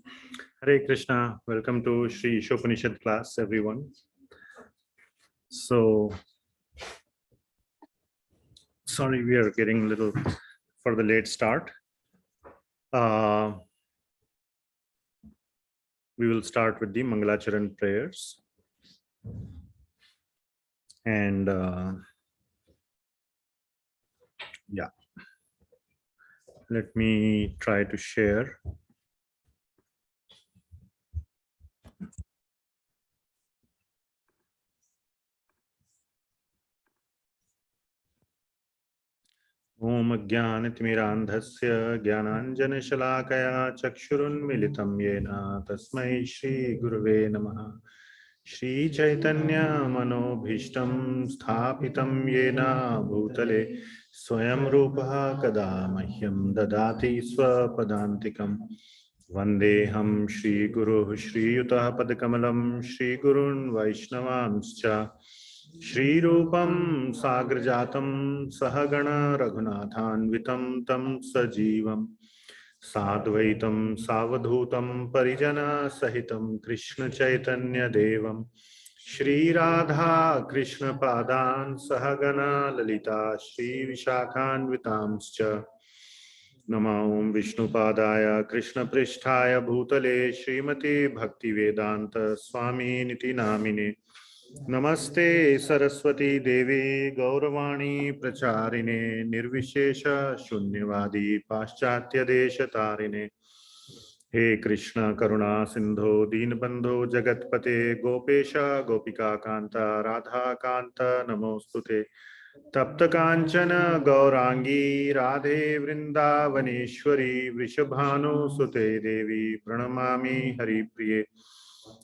Hare Krishna. Welcome to Śrī Īśopaniṣad class, everyone. So, sorry, we are getting a little for the late start. We will start with the Mangalacharan prayers. And yeah, let me try to share. Om Jnanatimirandhasya Jnananjanashalakaya Chakshurunmilitam Yena Tasmai Shri Gurave Namaha. Śrī Chaitanya Manobhishtam Sthapitam Yena Bhutale Swayam Rupaha Kada Mahyam Dadati Swapadantikam Vandeham Shri Guru Shri Yutaha Padakamalam Shri Gurun Vaishnavanscha Shri Rupam Sagrajatam Sahagana Raghunathanvitam Tam Sajivam Sadvaitam Savadhutam Parijana Sahitam Krishna Chaitanya Devam Shri Radha Krishna Padan Sahagana Lalita Shri Vishakhanvitamscha Namah Vishnu Padaya Krishna Pristhaya Bhutale Srimati Bhakti Vedanta Swami Niti Namine Namaste Saraswati Devi Gauravani Pracharine Nirvishesha Shunyavadi Paschatya Deshatarine He Krishna Karuna Sindho Deenbandho Jagatpate Gopesha Gopika Kanta Radha Kanta Namostute Tapta Kanchana Gaurangi Radhe Vrindavaneshwari Vrishabhanu Sute Devi Pranamami Hari Priye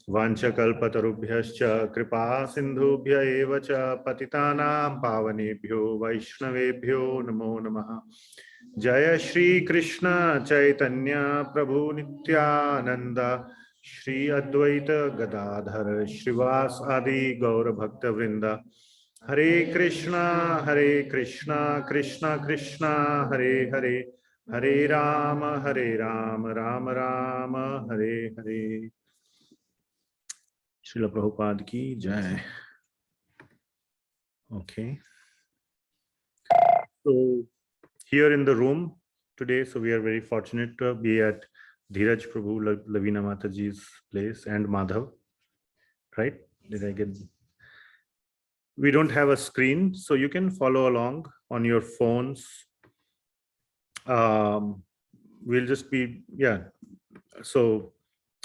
Vanchakalpatarubhyascha kripa sindhubhya eva cha patitanam pavanebhyo vaishnavebhyo namo namaha. Jaya Shri Krishna Chaitanya Prabhu Nityananda Shri Advaita Gadadhar Shrivas Adi Gaura Bhakta Vrinda. Hare Krishna Krishna Krishna Hare Hare Hare Rama Rama Rama Hare Hare. Srila Prabhupada ki jai. Okay. So here in the room today, so we are very fortunate to be at Dheeraj Prabhu Lavina Mataji's place and Madhav. Right? Did I get? We don't have a screen, so you can follow along on your phones. We'll just be, yeah. So,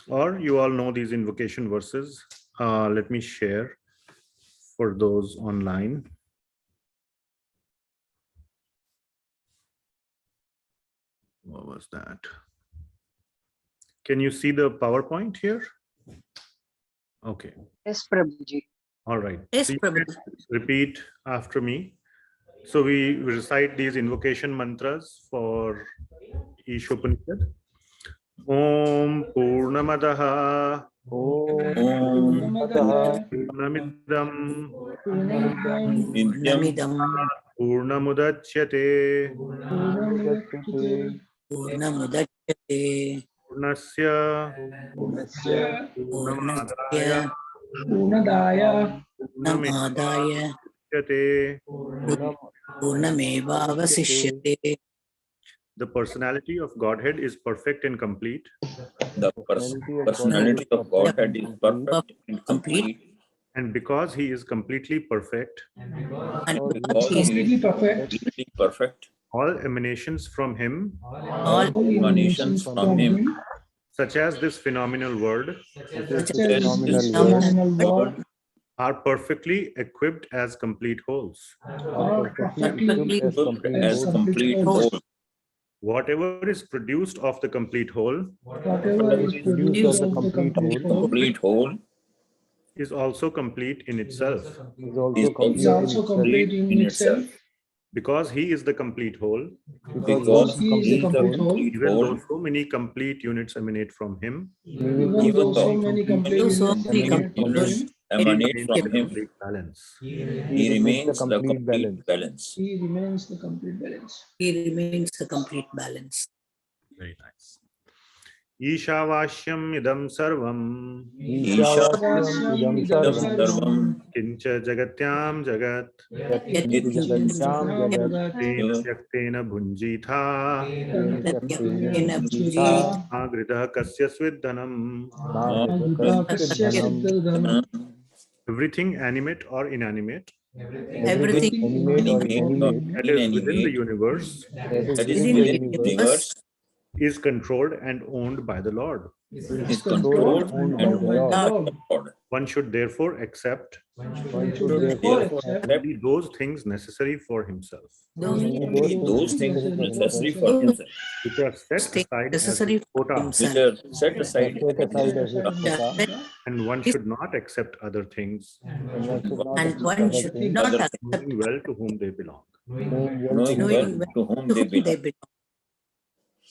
or you all know these invocation verses. Let me share for those online. What was that? Can you see the PowerPoint here? Okay. Yes, Prabhuji. All right. Yes, So Prabhuji. repeat after me. So we recite these invocation mantras for Īśopaniṣad. Om Purnamadaha Purnamidam Purnamudachyate Purnamudachyate Purnasya Purnasya Purnamedaya Namadaya Purnamevavasishyate. The personality of Godhead is perfect and complete. The personality of Godhead is perfect and complete. And because he is completely perfect, Because he is completely perfect, all emanations from him, such as this phenomenal world, are perfectly equipped as complete wholes. as complete whole. Whatever is produced of the complete whole Complete whole is also complete in itself. is also complete in itself. Because he is the complete whole, Because he is the complete whole, even though so many complete units emanate from him, even though so many complete units emanate he from him, complete balance. he remains the complete balance. He remains the complete balance. He remains the complete balance. Very nice. Ishavashyam idam sarvam Ishavashyam idam sarvam kincha jagatyam jagat tena tyaktena bhunjitha agridah kasya svidhanam. Everything animate or inanimate everything that is within the universe that is within within the the universe is controlled and owned by the Lord. is controlled and owned by the Lord. One should therefore accept Therefore, accept only those things necessary for himself, only those things necessary for himself, which are set aside as necessary his for quota, which himself. are set aside as his quota. and one should not accept other things, And one should not Other accept knowing well to whom they belong. knowing well knowing to whom to they whom they belong. belong.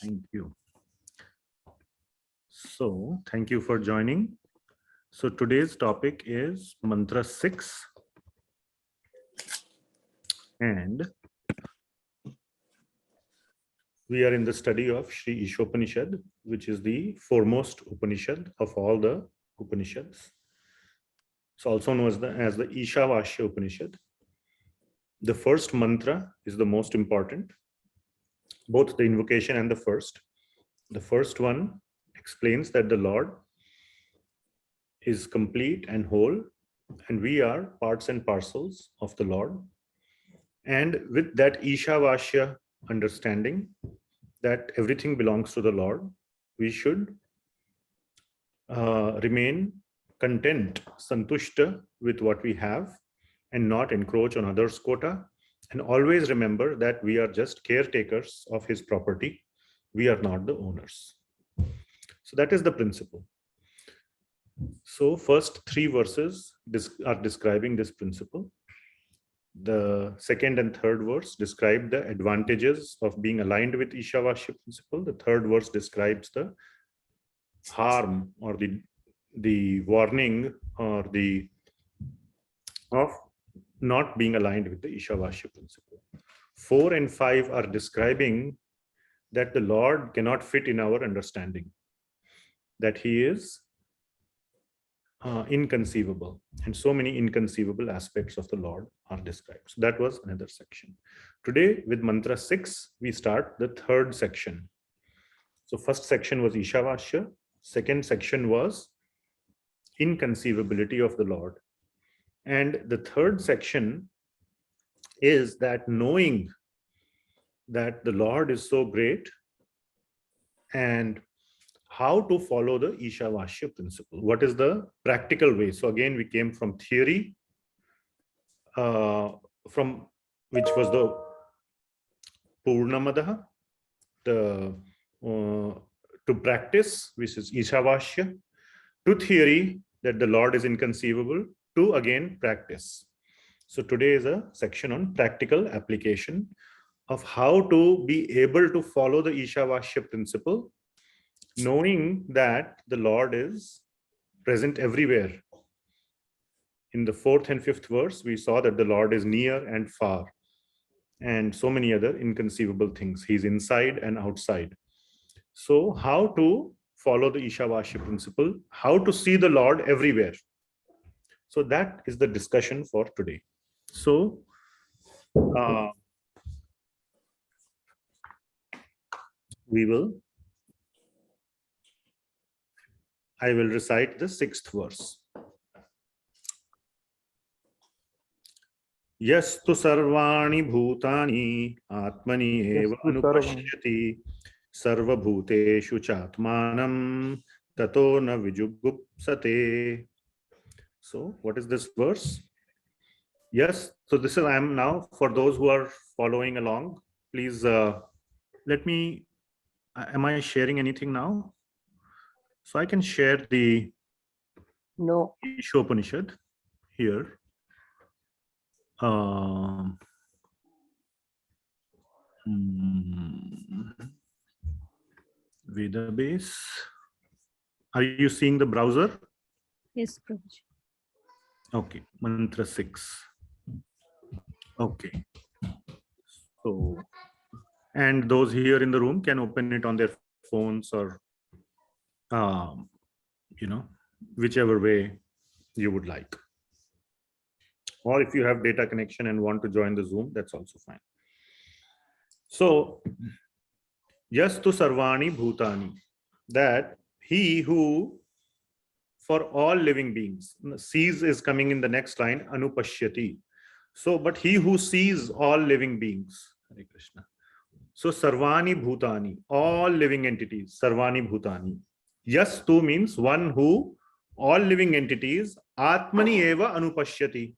Thank you. So, thank you for joining. So, today's topic is Mantra 6. And we are in the study of Śrī Īśopaniṣad, which is the foremost Upanishad of all the Upanishads. It's also known as the Ishavasya Upanishad. The first mantra is the most important, both the invocation and the first. The first one explains that the Lord is complete and whole, and we are parts and parcels of the Lord. And with that Ishavasya understanding that everything belongs to the Lord, we should remain content, santushta with what we have and not encroach on others' quota. And always remember that we are just caretakers of his property. We are not the owners. So that is the principle. So first 3 verses are describing this principle. The second and third verse describe the advantages of being aligned with Ishavasya principle. The third verse describes the harm or the warning or the of not being aligned with the Ishavasya principle. 4 and 5 are describing that the Lord cannot fit in our understanding, that he is inconceivable, and so many inconceivable aspects of the Lord are described. So that was another section. Today with mantra 6, we start the third section. So first section was Ishavasya, second section was inconceivability of the Lord, and the third section is that knowing that the Lord is so great and how to follow the Ishavasya principle. What is the practical way? So again, we came from theory, from which was the Purnamadaha, to practice, which is Ishavasya, to theory that the Lord is inconceivable, to again practice. So today is a section on practical application of how to be able to follow the Ishavasya principle, knowing that the Lord is present everywhere. In the 4th and 5th verse, we saw that the Lord is near and far, and so many other inconceivable things. He's inside and outside. So how to follow the Ishavasya principle, how to see the Lord everywhere. So that is the discussion for today. So I will recite the 6th verse. Yastu sarvani bhutani atmani eva anupashyati sarva bhuteshu chatmanam tato na vijugupsate. So what is this verse? Yes, so this is, I am now, for those who are following along, please let me, am I sharing anything now? So I can share the Īśopaniṣad here. Database. Are you seeing the browser? Yes, Prabhuji. Okay, mantra 6. Okay. So, and those here in the room can open it on their phones or whichever way you would like. Or if you have data connection and want to join the Zoom, that's also fine. So, yastu sarvani bhutani, that he who for all living beings, sees is coming in the next line, anupashyati. So, but he who sees all living beings, Hare Krishna. So, sarvani bhutani, all living entities, sarvani bhutani. Yastu means one who, all living entities, atmani eva anupashyati,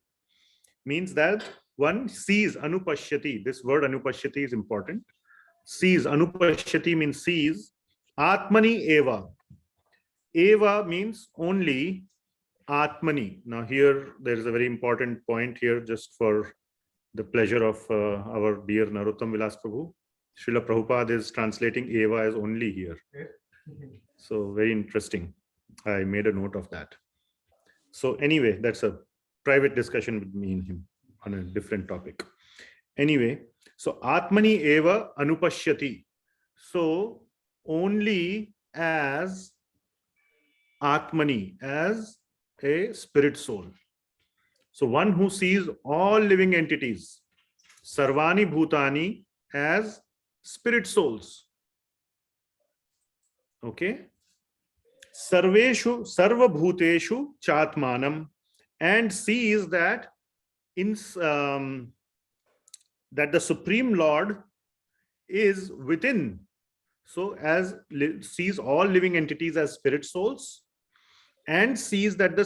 means that one sees, anupashyati. This word anupashyati is important. Sees, anupashyati means sees, atmani eva. Eva means only, atmani. Now here there is a very important point here, just for the pleasure of our dear Narottam Vilas Prabhu. Srila Prabhupada is translating Eva as only here. So very interesting. I made a note of that. So anyway, that's a private discussion with me and him on a different topic. Anyway, so Atmani eva anupashyati. So only as Atmani, as a spirit soul. So one who sees all living entities, Sarvani Bhutani, as spirit souls. Okay. Sarveshu, Sarva Bhuteshu Chatmanam, and sees that that the Supreme Lord is within. So as sees all living entities as spirit souls, and sees that the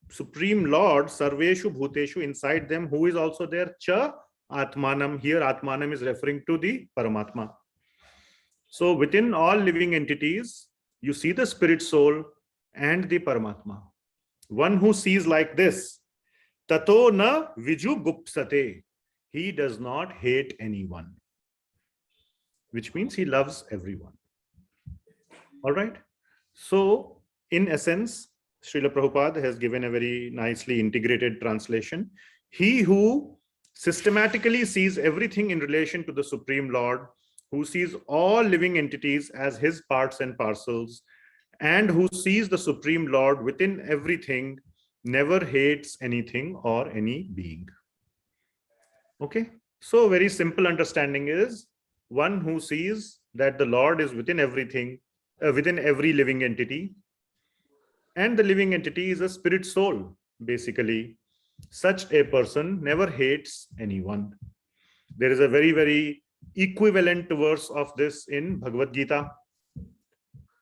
Supreme Lord, Sarveshu Bhuteshu, inside them, who is also there, Cha Atmanam. Here Atmanam is referring to the Paramatma. So within all living entities, you see the spirit soul and the Paramatma. One who sees like this, Tato na viju gupsate, he does not hate anyone, which means he loves everyone. All right. So in essence, Srila Prabhupada has given a very nicely integrated translation. He who systematically sees everything in relation to the Supreme Lord, who sees all living entities as his parts and parcels, and who sees the Supreme Lord within everything, never hates anything or any being. Okay. So very simple understanding is one who sees that the Lord is within everything, within every living entity, and the living entity is a spirit soul, basically. Such a person never hates anyone. There is a very, very equivalent verse of this in Bhagavad Gita.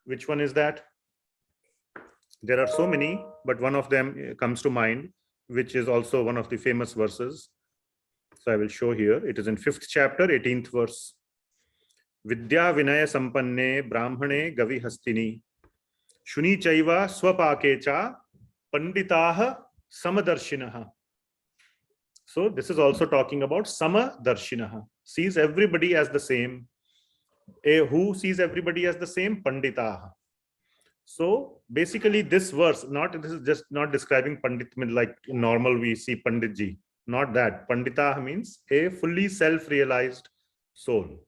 Which one is that? There are so many, but one of them comes to mind, which is also one of the famous verses. So I will show here. It is in 5th chapter, 18th verse. Vidya Vinaya Sampanne Brahmane Gavi Hastini Shuni Chaiva Swapakecha Panditaha Samadarshinah. So this is also talking about Samadarshinah. Sees everybody as the same. Who sees everybody as the same? Panditaha. So basically this verse, this is just not describing Pandit like normal we see Panditji. Not that. Panditaha means a fully self-realized soul,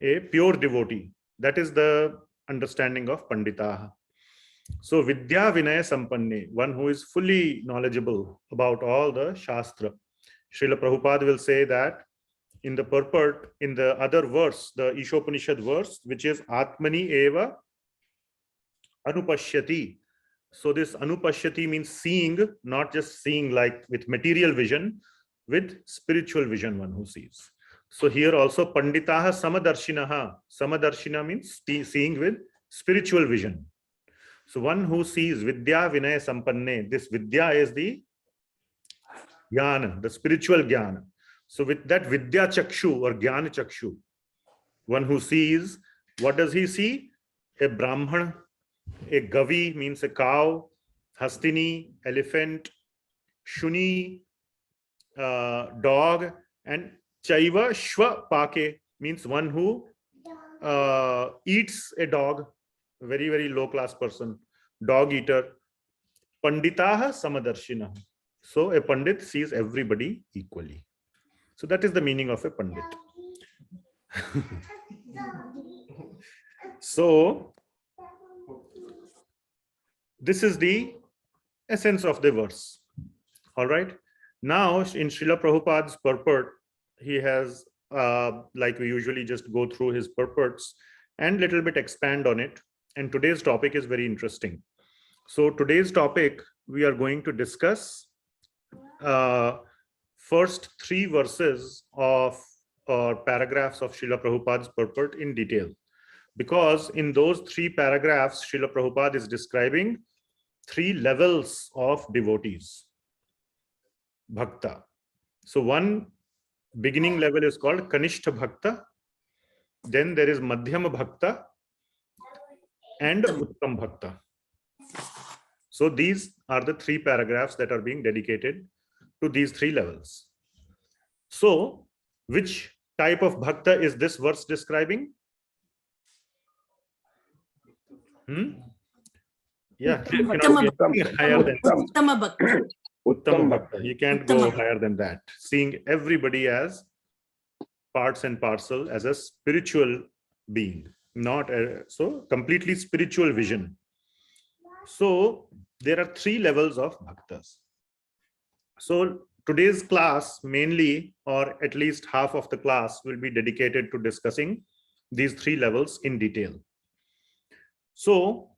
a pure devotee. That is the understanding of Panditaha. So Vidya Vinaya Sampanne, one who is fully knowledgeable about all the Shastra. Srila Prabhupada will say that in the purport, in the other verse, the Īśopaniṣad verse, which is Atmani eva anupashyati. So this anupashyati means seeing, not just seeing like with material vision, with spiritual vision, one who sees. So here also Panditaha Samadarshinah. Samadarshina means seeing with spiritual vision. So one who sees Vidya Vinaya Sampanne, this Vidya is the Jnana, the spiritual Jnana. So with that Vidya Chakshu or Jnana Chakshu, one who sees, what does he see? A Brahman, a Gavi means a cow, Hastini, elephant, Shuni, dog, and Chaiva Shva Pake means one who eats a dog, very, very low class person, dog eater. Panditaha Samadarshina. So a Pandit sees everybody equally. So that is the meaning of a Pandit. So this is the essence of the verse. All right. Now, in Srila Prabhupada's purport, he has, like we usually just go through his purports and little bit expand on it. And today's topic is very interesting. So today's topic, we are going to discuss first 3 verses of or paragraphs of Srila Prabhupada's purport in detail. Because in those 3 paragraphs, Srila Prabhupada is describing 3 levels of devotees, bhakta. So one beginning level is called Kanishtha bhakta. Then there is madhyama bhakta and uttama bhakta. So these are the 3 paragraphs that are being dedicated to these 3 levels. So which type of bhakta is this verse describing? Yeah, you cannot get higher than Uttama bhakta. uttama bhakta. You can't go higher than that. Seeing everybody as parts and parcel, as a spiritual being, not so completely spiritual vision. So there are 3 levels of bhaktas. So today's class mainly, or at least half of the class, will be dedicated to discussing these 3 levels in detail. So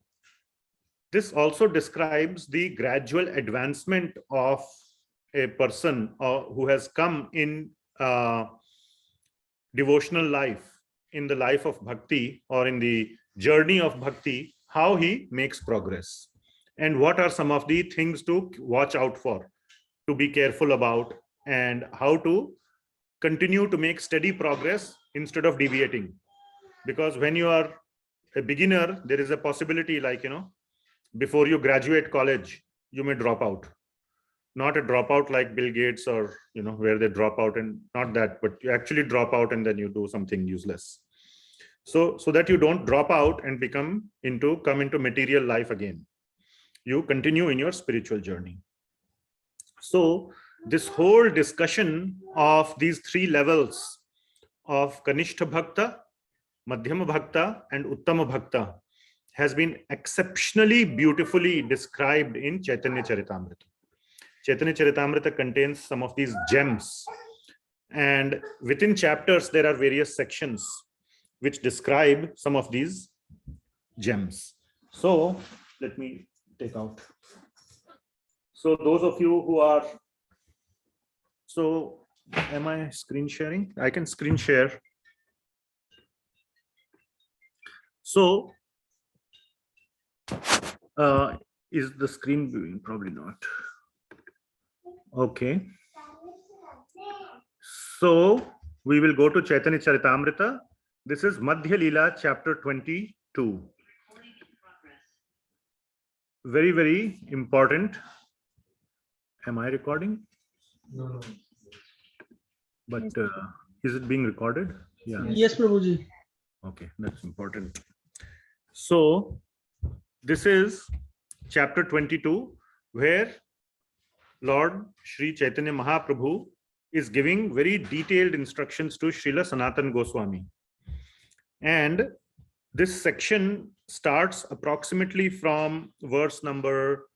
this also describes the gradual advancement of a person who has come in devotional life, in the life of bhakti, or in the journey of bhakti, how he makes progress, and what are some of the things to watch out for, to be careful about, and how to continue to make steady progress instead of deviating. Because when you are a beginner, there is a possibility, like, before you graduate college, you may drop out. Not a dropout like Bill Gates, or where they drop out, and not that, but you actually drop out and then you do something useless. So that you don't drop out and come into material life again, you continue in your spiritual journey. So this whole discussion of these 3 levels of Kanishtha bhakta, madhyama bhakta, and uttama bhakta has been exceptionally beautifully described in Chaitanya Charitamrita. Chaitanya Charitamrita contains some of these gems, and within chapters there are various sections which describe some of these gems. So let me take out. So those of you who are, so am I screen sharing? I can screen share. So is the screen viewing? Probably not. Okay. So we will go to Chaitanya Charitamrita. This is Madhya Lila, chapter 22. Very, very important. Am I recording? No. But is it being recorded? Yeah. Yes, Prabhuji. Okay, that's important. So this is chapter 22, where Lord Sri Chaitanya Mahaprabhu is giving very detailed instructions to Srila Sanatana Goswami. And this section starts approximately from verse number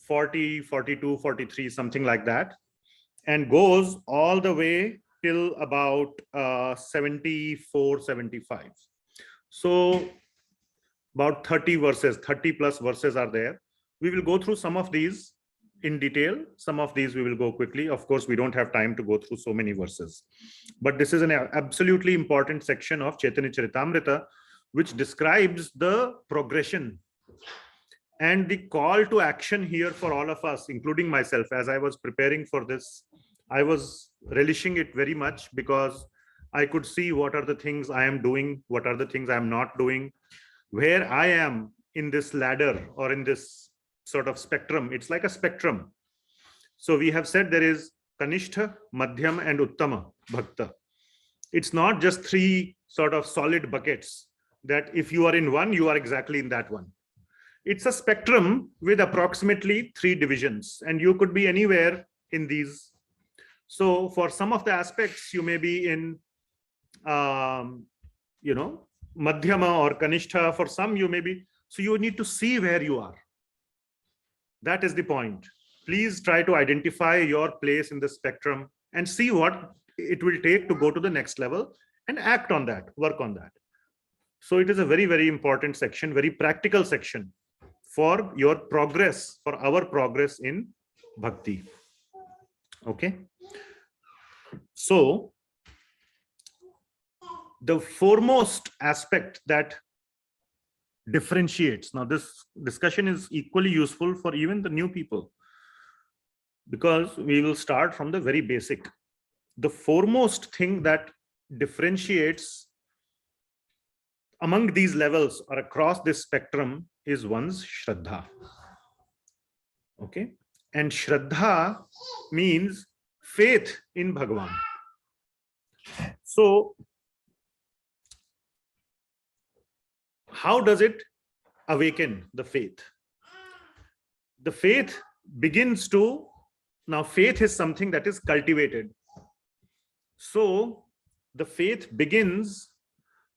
40, 42, 43, something like that, and goes all the way till about 74, 75. So about 30 verses, 30 plus verses are there. We will go through some of these in detail. Some of these we will go quickly. Of course, we don't have time to go through so many verses. But this is an absolutely important section of Chaitanya Charitamrita, which describes the progression and the call to action here for all of us, including myself. As I was preparing for this, I was relishing it very much, because I could see what are the things I am doing, what are the things I am not doing, where I am in this ladder or in this sort of spectrum. It's like a spectrum. So we have said there is Kanishtha, Madhyama, and Uttama Bhakta. It's not just 3 sort of solid buckets that if you are in one, you are exactly in that one. It's a spectrum with approximately 3 divisions, and you could be anywhere in these. So for some of the aspects, you may be in, Madhyama or Kanishtha. For some, you may be. So you need to see where you are. That is the point. Please try to identify your place in the spectrum and see what it will take to go to the next level and act on that, work on that. So it is a very, very important section, very practical section for your progress, for our progress in bhakti. Okay. So the foremost aspect that differentiates, now this discussion is equally useful for even the new people, because we will start from the very basic. The foremost thing that differentiates among these levels or across this spectrum is one's shraddha. Okay. And shraddha means faith in Bhagawan. So how does it awaken the faith? The faith begins to, now faith is something that is cultivated. So the faith begins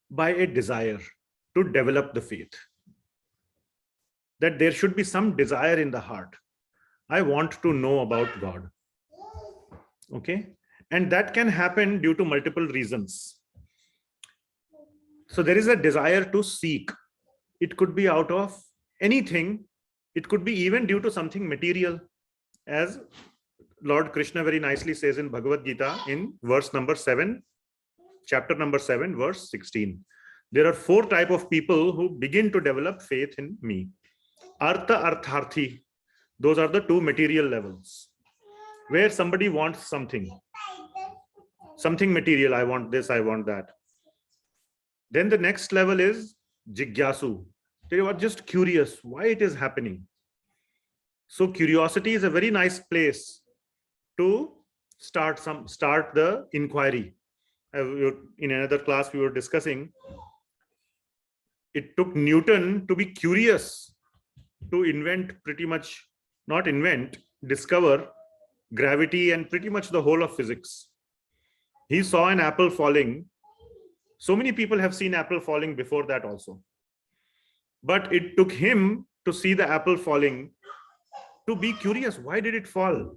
by a desire to develop the faith. That there should be some desire in the heart. I want to know about God. Okay. And that can happen due to multiple reasons. So there is a desire to seek. It could be out of anything. It could be even due to something material. As Lord Krishna very nicely says in Bhagavad Gita in verse number 7, chapter number 7, verse 16. There are 4 types of people who begin to develop faith in me. Artha, Artharthi. Those are the 2 material levels. Where somebody wants something material. I want this, I want that. Then the next level is Jigyasu. They are just curious why it is happening. So curiosity is a very nice place to start the inquiry. In another class we were discussing, it took Newton to be curious to discover gravity and pretty much the whole of physics. He saw an apple falling. So many people have seen apple falling before that also. But it took him to see the apple falling to be curious. Why did it fall?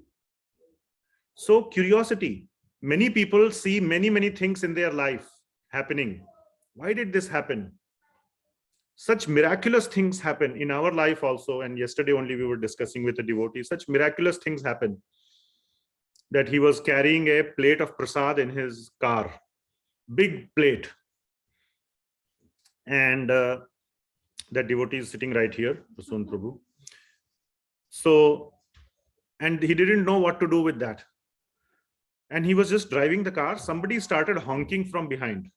So curiosity. Many people see many things in their life happening. Why did this happen? Such miraculous things happen in our life also. And yesterday only we were discussing with a devotee, such miraculous things happen. That he was carrying a plate of prasad in his car, big plate. And that devotee is sitting right here, Prasun Prabhu. So, and he didn't know what to do with that. And he was just driving the car. Somebody started honking from behind.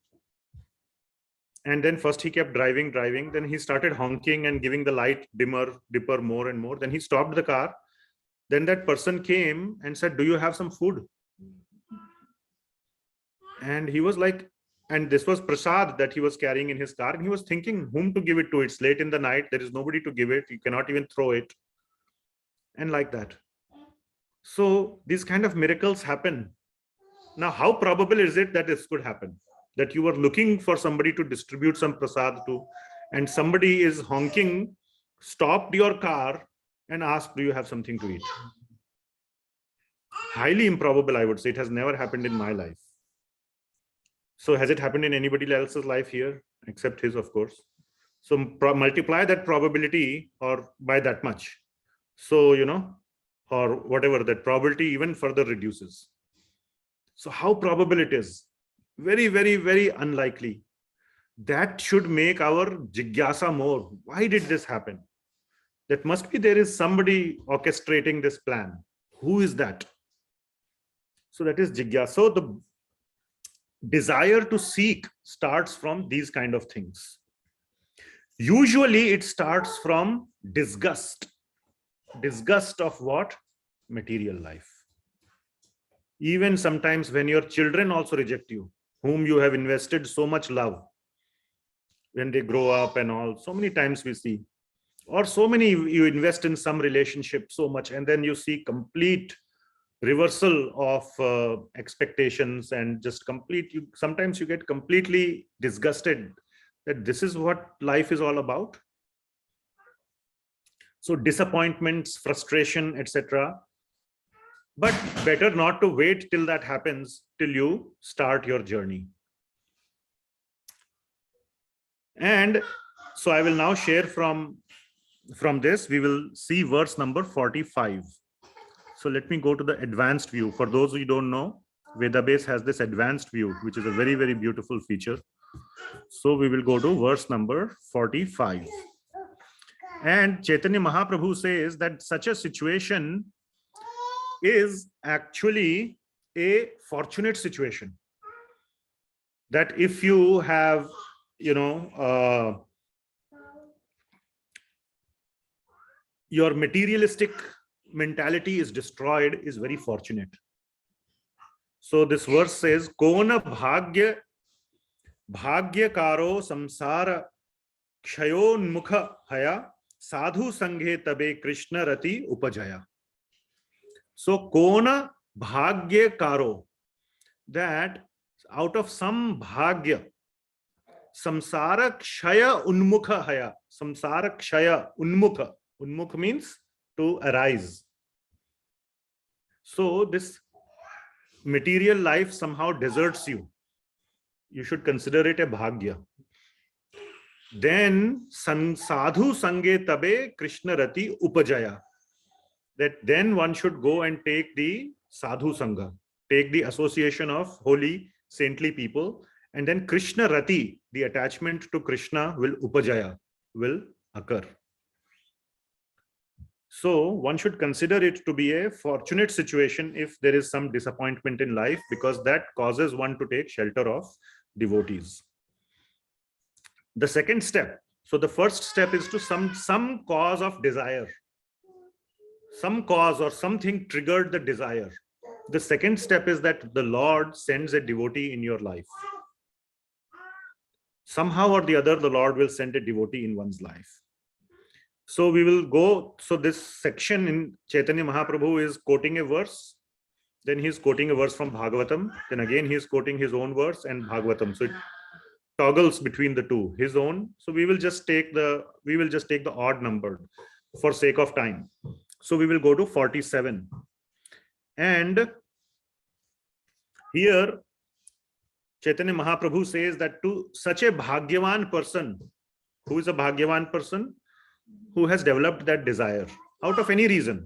And then first he kept driving. Then he started honking and giving the light dipper more and more. Then he stopped the car. Then that person came and said, do you have some food? And he was like, and this was prasad that he was carrying in his car. And he was thinking whom to give it to. It's late in the night. There is nobody to give it. You cannot even throw it. And like that. So these kind of miracles happen. Now, how probable is it that this could happen? That you were looking for somebody to distribute some prasad to, and somebody is honking, stopped your car and asked, do you have something to eat? Highly improbable, I would say. It has never happened in my life. So has it happened in anybody else's life here, except his, of course? So multiply that probability or by that much. So, or whatever, that probability even further reduces. So how probable it is? Very, very, very unlikely. That should make our jigyasa more. Why did this happen? That must be there is somebody orchestrating this plan. Who is that? So that is jigyasa. So the desire to seek starts from these kind of things. Usually it starts from disgust. Disgust of what? Material life. Even sometimes when your children also reject you, whom you have invested so much love, when they grow up and all, so many times we see, or so many you invest in some relationship so much, and then you see complete reversal of expectations and just sometimes you get completely disgusted that this is what life is all about. So disappointments, frustration, etc. But better not to wait till that happens, till you start your journey. And so I will now share from this, we will see verse number 45. So let me go to the advanced view. For those who don't know, Vedabase has this advanced view, which is a very, very beautiful feature. So we will go to verse number 45. And Chaitanya Mahaprabhu says that such a situation is actually a fortunate situation. That if you have, your materialistic mentality is destroyed, is very fortunate. So this verse says, Kona bhagya karo samsara kshayonmukha haya sadhu sanghe tabe krishna rati upajaya. So Kona bhagya karo, that out of some bhagya, samsara kshaya unmukha haya, samsara kshaya unmukha. Unmukha means to arise. So this material life somehow deserts you. You should consider it a bhagya. Then sadhu sange tabe krishna rati upajaya. That then one should go and take the sadhu sangha, take the association of holy, saintly people, and then krishna rati, the attachment to Krishna, will upajaya, will occur. So one should consider it to be a fortunate situation if there is some disappointment in life, because that causes one to take shelter of devotees. The second step, so the first step is to some cause of desire. Some cause or something triggered the desire. The second step is that the Lord sends a devotee in your life. Somehow or the other, the Lord will send a devotee in one's life. So we will go, so this section in Chaitanya Mahaprabhu is quoting a verse, then he is quoting a verse from Bhagavatam, then again he is quoting his own verse and Bhagavatam. So it toggles between the two, his own. So we will just take the odd number for sake of time. So we will go to 47. And here Chaitanya Mahaprabhu says that to such a Bhagyavan person, who is a Bhagyavan person? Who has developed that desire out of any reason,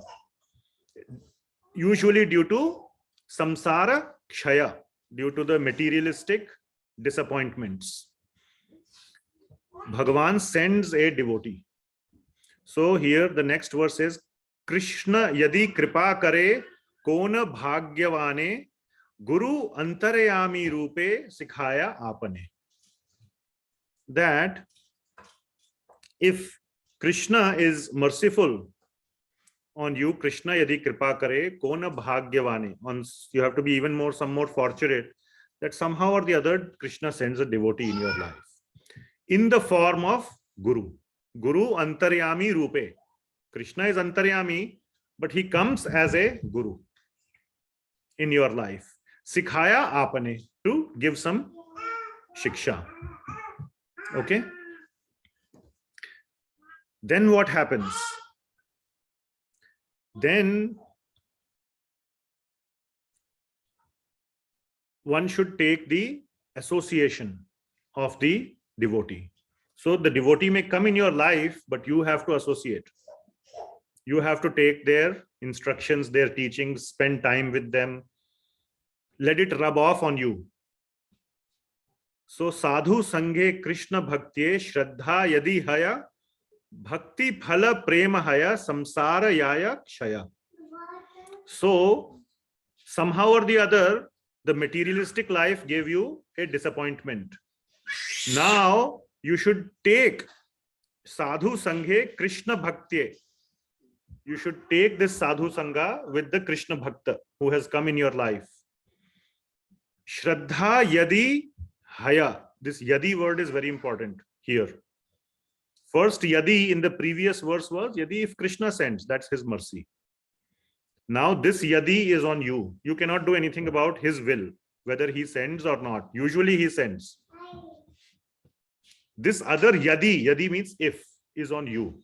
usually due to samsara kshaya, due to the materialistic disappointments. Bhagavan sends a devotee. So here the next verse is, Krishna yadi kripa kare kona bhagyavane guru antarayami rupe sikhaya apane. That if Krishna is merciful on you, Krishna yadi kripa kare kona bhagyavane, you have to be even some more fortunate that somehow or the other Krishna sends a devotee in your life in the form of Guru. Guru antaryami rupe. Krishna is antaryami, but he comes as a Guru in your life. Sikhaya apane, to give some shiksha. Okay. Then what happens? Then one should take the association of the devotee. So the devotee may come in your life, but you have to associate. You have to take their instructions, their teachings, spend time with them. Let it rub off on you. So sadhu sanghe Krishna bhaktiye shraddha yadi haya bhakti phala prema haya samsara yaya kshaya. So somehow or the other, the materialistic life gave you a disappointment. Now you should take sadhu sanghe Krishna bhaktiye. You should take this sadhu sangha with the Krishna bhakta who has come in your life. Shraddha yadi haya. This yadi word is very important here. First yadi in the previous verse was yadi, if Krishna sends, that's his mercy. Now this yadi is on you. You cannot do anything about his will, whether he sends or not. Usually he sends. This other yadi means if, is on you.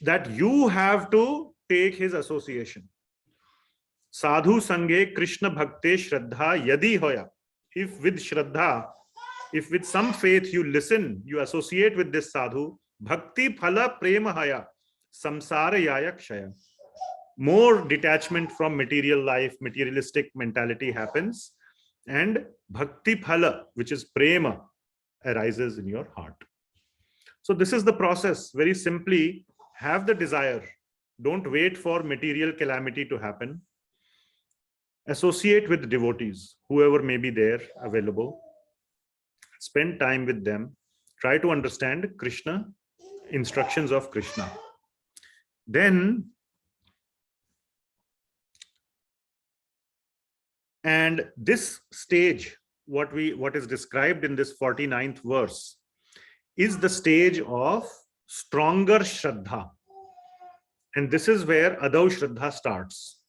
that you have to take his association. Sadhu sange Krishna bhakte shraddha yadi hoya. If with shraddha, if with some faith you listen, you associate with this sadhu, bhakti phala prema haya, samsara yaya kshaya. More detachment from material life, materialistic mentality happens, and bhakti phala, which is prema, arises in your heart. So this is the process. Very simply, have the desire. Don't wait for material calamity to happen. Associate with devotees, whoever may be there available. Spend time with them. Try to understand Krishna, instructions of Krishna. Then, and this stage, what is described in this 49th verse, is the stage of stronger shraddha. And this is where Adau Shraddha starts.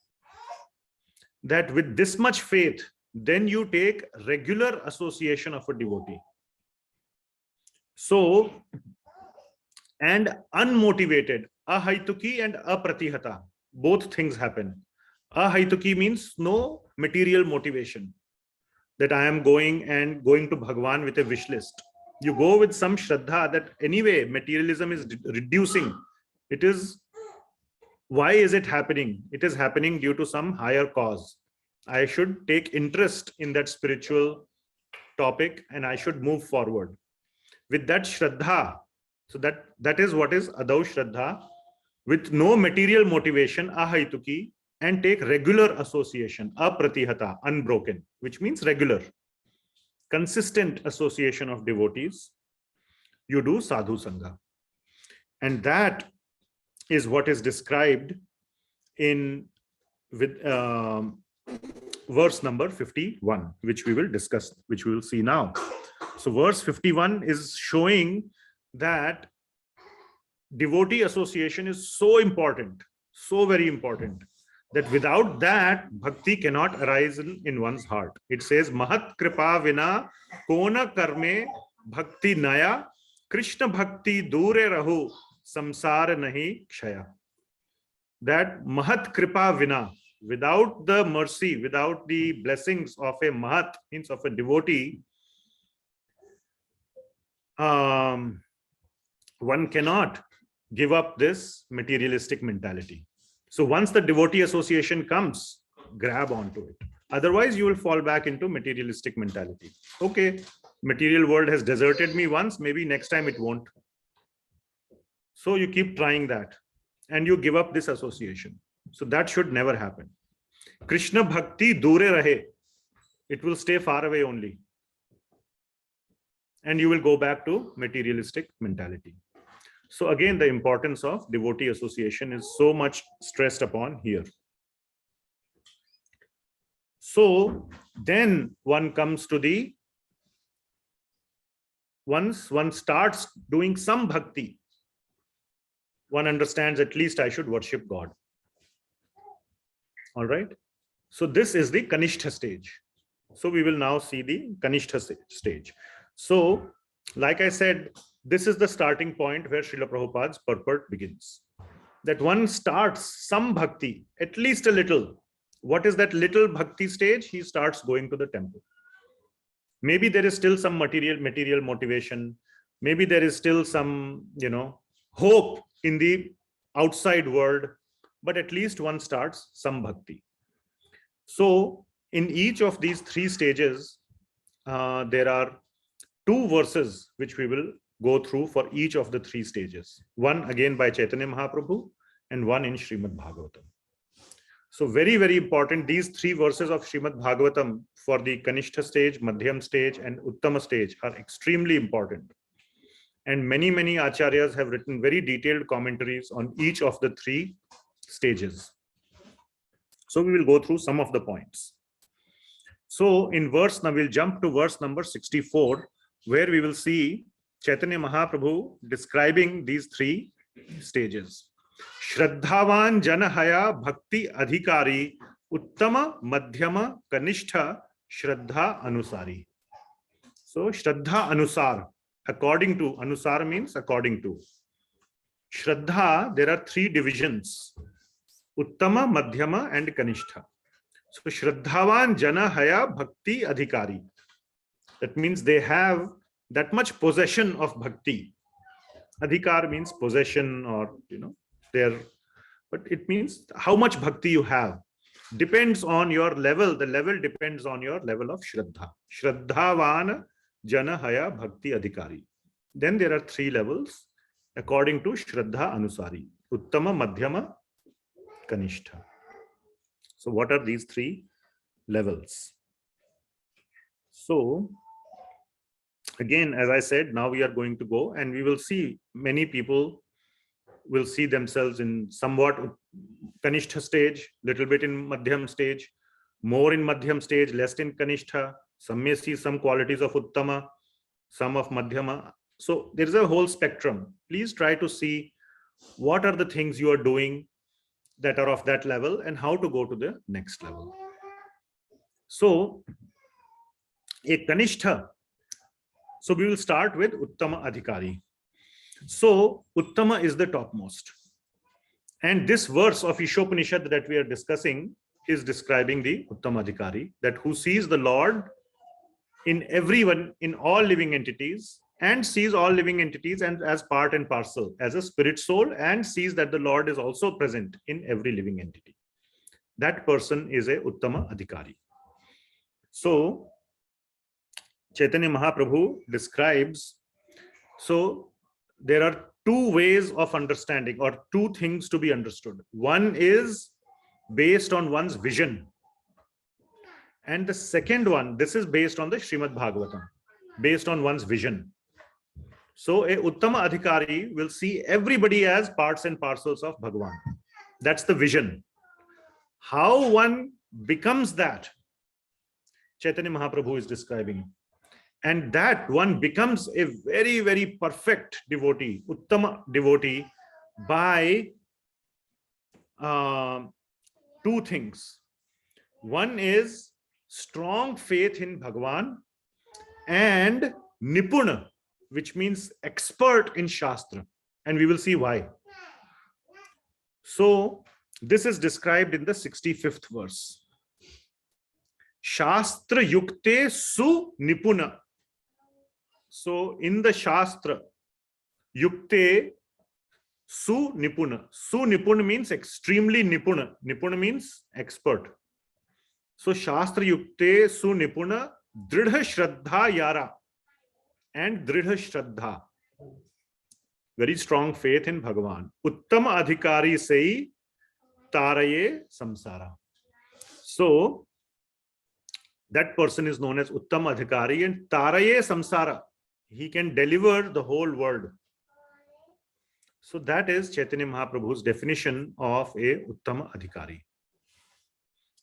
That with this much faith, then you take regular association of a devotee. So, and unmotivated, ahaituki and apratihata, both things happen. Ahaituki means no material motivation, that I am going to Bhagawan with a wish list. You go with some shraddha that anyway materialism is reducing. It is, why is it happening? It is happening due to some higher cause. I should take interest in that spiritual topic and I should move forward with that shraddha. So that is what is Adau Shraddha, with no material motivation, ahaituki, and take regular association, apratihata, unbroken, which means regular, consistent association of devotees. You do sadhu sangha. And that is what is described in verse number 51, which we will discuss, which we will see now. So verse 51 is showing that devotee association is so important, so very important, that without that bhakti cannot arise in one's heart. It says, Mahat kripa vina kona karme bhakti naya, Krishna bhakti dure rahu, samsara nahi kshaya. That Mahat kripa vina, without the mercy, without the blessings of a Mahat, means of a devotee, one cannot give up this materialistic mentality. So once the devotee association comes, grab onto it. Otherwise, you will fall back into materialistic mentality. Okay, material world has deserted me once, maybe next time it won't. So you keep trying that and you give up this association. So that should never happen. Krishna bhakti dure rahe. It will stay far away only. And you will go back to materialistic mentality. So again, the importance of devotee association is so much stressed upon here. So then one comes to the, once one starts doing some bhakti, one understands at least I should worship God. All right. So this is the Kanishtha stage. So we will now see the Kanishtha stage. So like I said, this is the starting point where Srila Prabhupada's purport begins. That one starts some bhakti, at least a little. What is that little bhakti stage? He starts going to the temple. Maybe there is still some material motivation. Maybe there is still some, hope in the outside world, but at least one starts some bhakti. So in each of these three stages, there are two verses which we will go through for each of the three stages. One again by Chaitanya Mahaprabhu and one in Srimad Bhagavatam. So very, very important, these three verses of Srimad Bhagavatam for the Kanishtha stage, Madhyam stage and Uttama stage are extremely important. And many, many acharyas have written very detailed commentaries on each of the three stages. So we will go through some of the points. So in verse, now we'll jump to verse number 64, where we will see Chaitanya Mahaprabhu describing these three stages. Shraddhavan Janahaya Bhakti Adhikari Uttama Madhyama Kanishtha Shraddha Anusari. So Shraddha Anusar, according to, Anusar means according to. Shraddha, there are three divisions: uttama, madhyama, and kanishtha. So shraddhavan jana haya bhakti adhikari. That means they have that much possession of bhakti. Adhikar means possession, or but it means how much bhakti you have. Depends on your level. The level depends on your level of shraddha. Shraddhavan jana haya bhakti adhikari. Then there are three levels according to shraddha anusari: uttama, madhyama, kanishtha. So what are these three levels? So again, as I said, now we are going to go and we will see many people will see themselves in somewhat Kanishtha stage, little bit in Madhyam stage, more in Madhyam stage, less in Kanishtha. Some may see some qualities of Uttama, some of Madhyama. So there is a whole spectrum. Please try to see what are the things you are doing that are of that level and how to go to the next level. So a Kanishtha. So we will start with Uttama Adhikari. So Uttama is the topmost. And this verse of Īśopaniṣad that we are discussing is describing the Uttama Adhikari, that who sees the Lord in everyone, in all living entities, and sees all living entities and as part and parcel, as a spirit soul, and sees that the Lord is also present in every living entity. That person is a Uttama Adhikari. So Chaitanya Mahaprabhu describes, so there are two ways of understanding, or two things to be understood. One is based on one's vision. And the second one, this is based on the Srimad Bhagavatam, based on one's vision. So a Uttama Adhikari will see everybody as parts and parcels of Bhagawan. That's the vision. How one becomes that, Chaitanya Mahaprabhu is describing. And that one becomes a very, very perfect devotee, Uttama devotee, by two things. One is strong faith in Bhagawan, and nipunn, which means expert in shastra. And we will see why. So this is described in the 65th verse. Shastra yukte su nipunna. So in the Shastra, yukte su nipunna. Su nipunna means extremely nipunna. Nipunna means expert. So Shastra yukte su nipunna dridha shraddha yara. And dridha shraddha. Very strong faith in Bhagavan. Uttama adhikari sei taraye samsara. So that person is known as Uttama adhikari, and taraye samsara. He can deliver the whole world. So that is Chaitanya Mahaprabhu's definition of a Uttama Adhikari.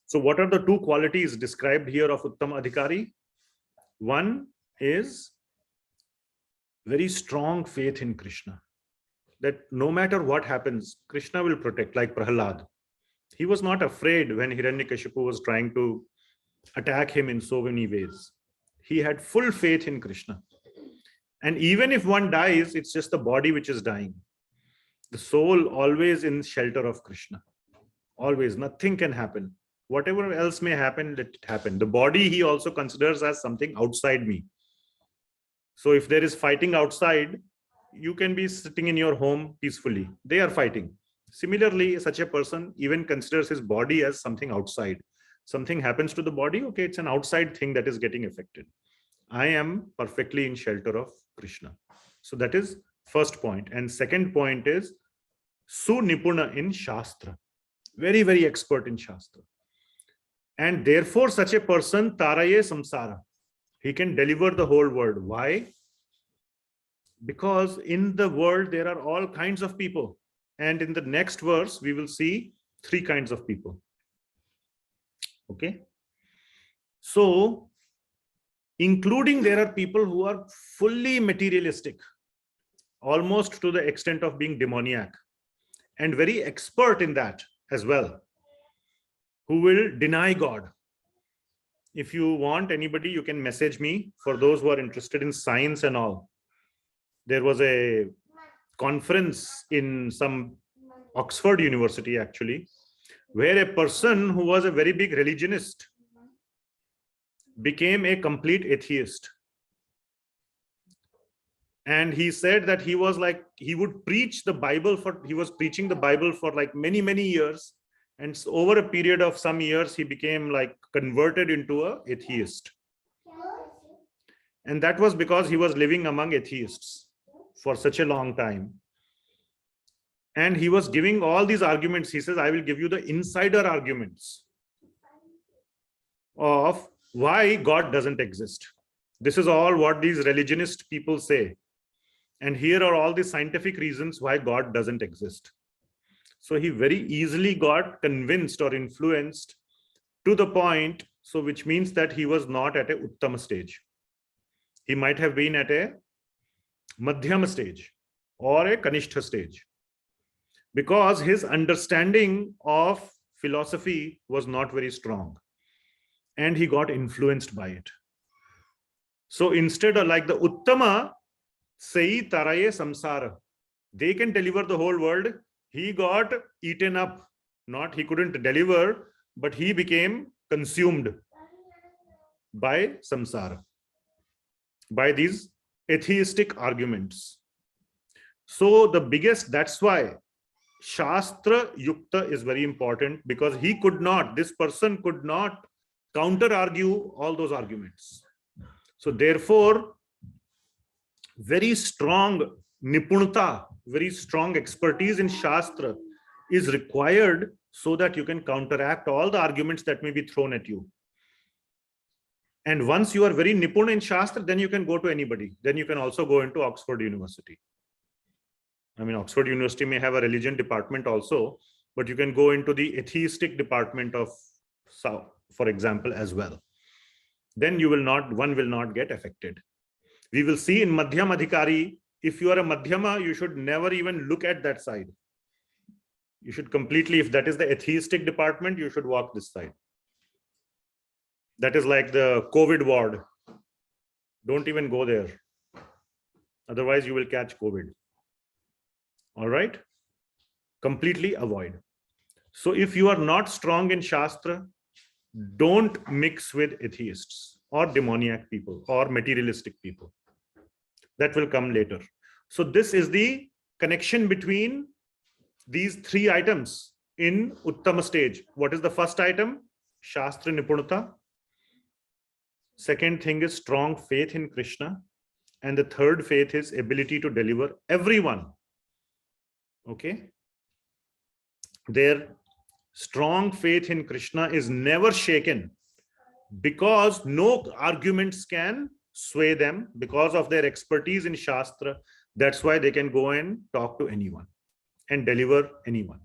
So what are the two qualities described here of Uttama Adhikari? One is very strong faith in Krishna, that no matter what happens, Krishna will protect, like Prahlad. He was not afraid when Hiranyakashipu was trying to attack him in so many ways. He had full faith in Krishna. And even if one dies, it's just the body which is dying. The soul always in shelter of Krishna. Always, nothing can happen. Whatever else may happen, let it happen. The body he also considers as something outside me. So if there is fighting outside, you can be sitting in your home peacefully. They are fighting. Similarly, such a person even considers his body as something outside. Something happens to the body, okay, it's an outside thing that is getting affected. I am perfectly in shelter of Krishna. So that is first point. And second point is su nipunna in shastra. Very, very expert in shastra. And therefore such a person taraye samsara. He can deliver the whole world. Why? Because in the world there are all kinds of people. And in the next verse we will see three kinds of people. Okay. So including there are people who are fully materialistic, almost to the extent of being demoniac, and very expert in that as well, who will deny God. If you want anybody, you can message me for those who are interested in science and all. There was a conference in some Oxford University actually, where a person who was a very big religionist became a complete atheist. And he said that he was like, he would preach the Bible he was preaching the Bible for like many, many years. And so over a period of some years, he became like converted into an atheist. And that was because he was living among atheists for such a long time. And he was giving all these arguments. He says, I will give you the insider arguments of why God doesn't exist. This is all what these religionist people say. And here are all the scientific reasons why God doesn't exist. So he very easily got convinced or influenced to the point, so which means that he was not at a uttama stage. He might have been at a madhyama stage or a Kanishtha stage, because his understanding of philosophy was not very strong and he got influenced by it. So instead of like the uttama, Sai taraye samsara, they can deliver the whole world. He got eaten up. Not he couldn't deliver, but he became consumed by samsara, by these atheistic arguments. So the biggest, that's why shastra yukta is very important, because he could not, this person could not counter argue all those arguments. So therefore, very strong nipunta, very strong expertise in shastra is required so that you can counteract all the arguments that may be thrown at you. And once you are very nipunn in shastra, then you can go to anybody. Then you can also go into Oxford University. I mean, Oxford University may have a religion department also, but you can go into the atheistic department of South, for example, as well. Then you will not, one will not get affected. We will see in madhyama Adhikari, if you are a madhyama, you should never even look at that side. You should completely, if that is the atheistic department, you should walk this side. That is like the COVID ward. Don't even go there. Otherwise, you will catch COVID. All right? Completely avoid. So if you are not strong in Shastra, don't mix with atheists or demoniac people or materialistic people. That will come later. So this is the connection between these three items in Uttama stage. What is the first item? Shastra Nipunata. Second thing is strong faith in Krishna. And the third faith is ability to deliver everyone. Okay. Their strong faith in Krishna is never shaken because no arguments can sway them because of their expertise in Shastra. That's why they can go and talk to anyone and deliver anyone.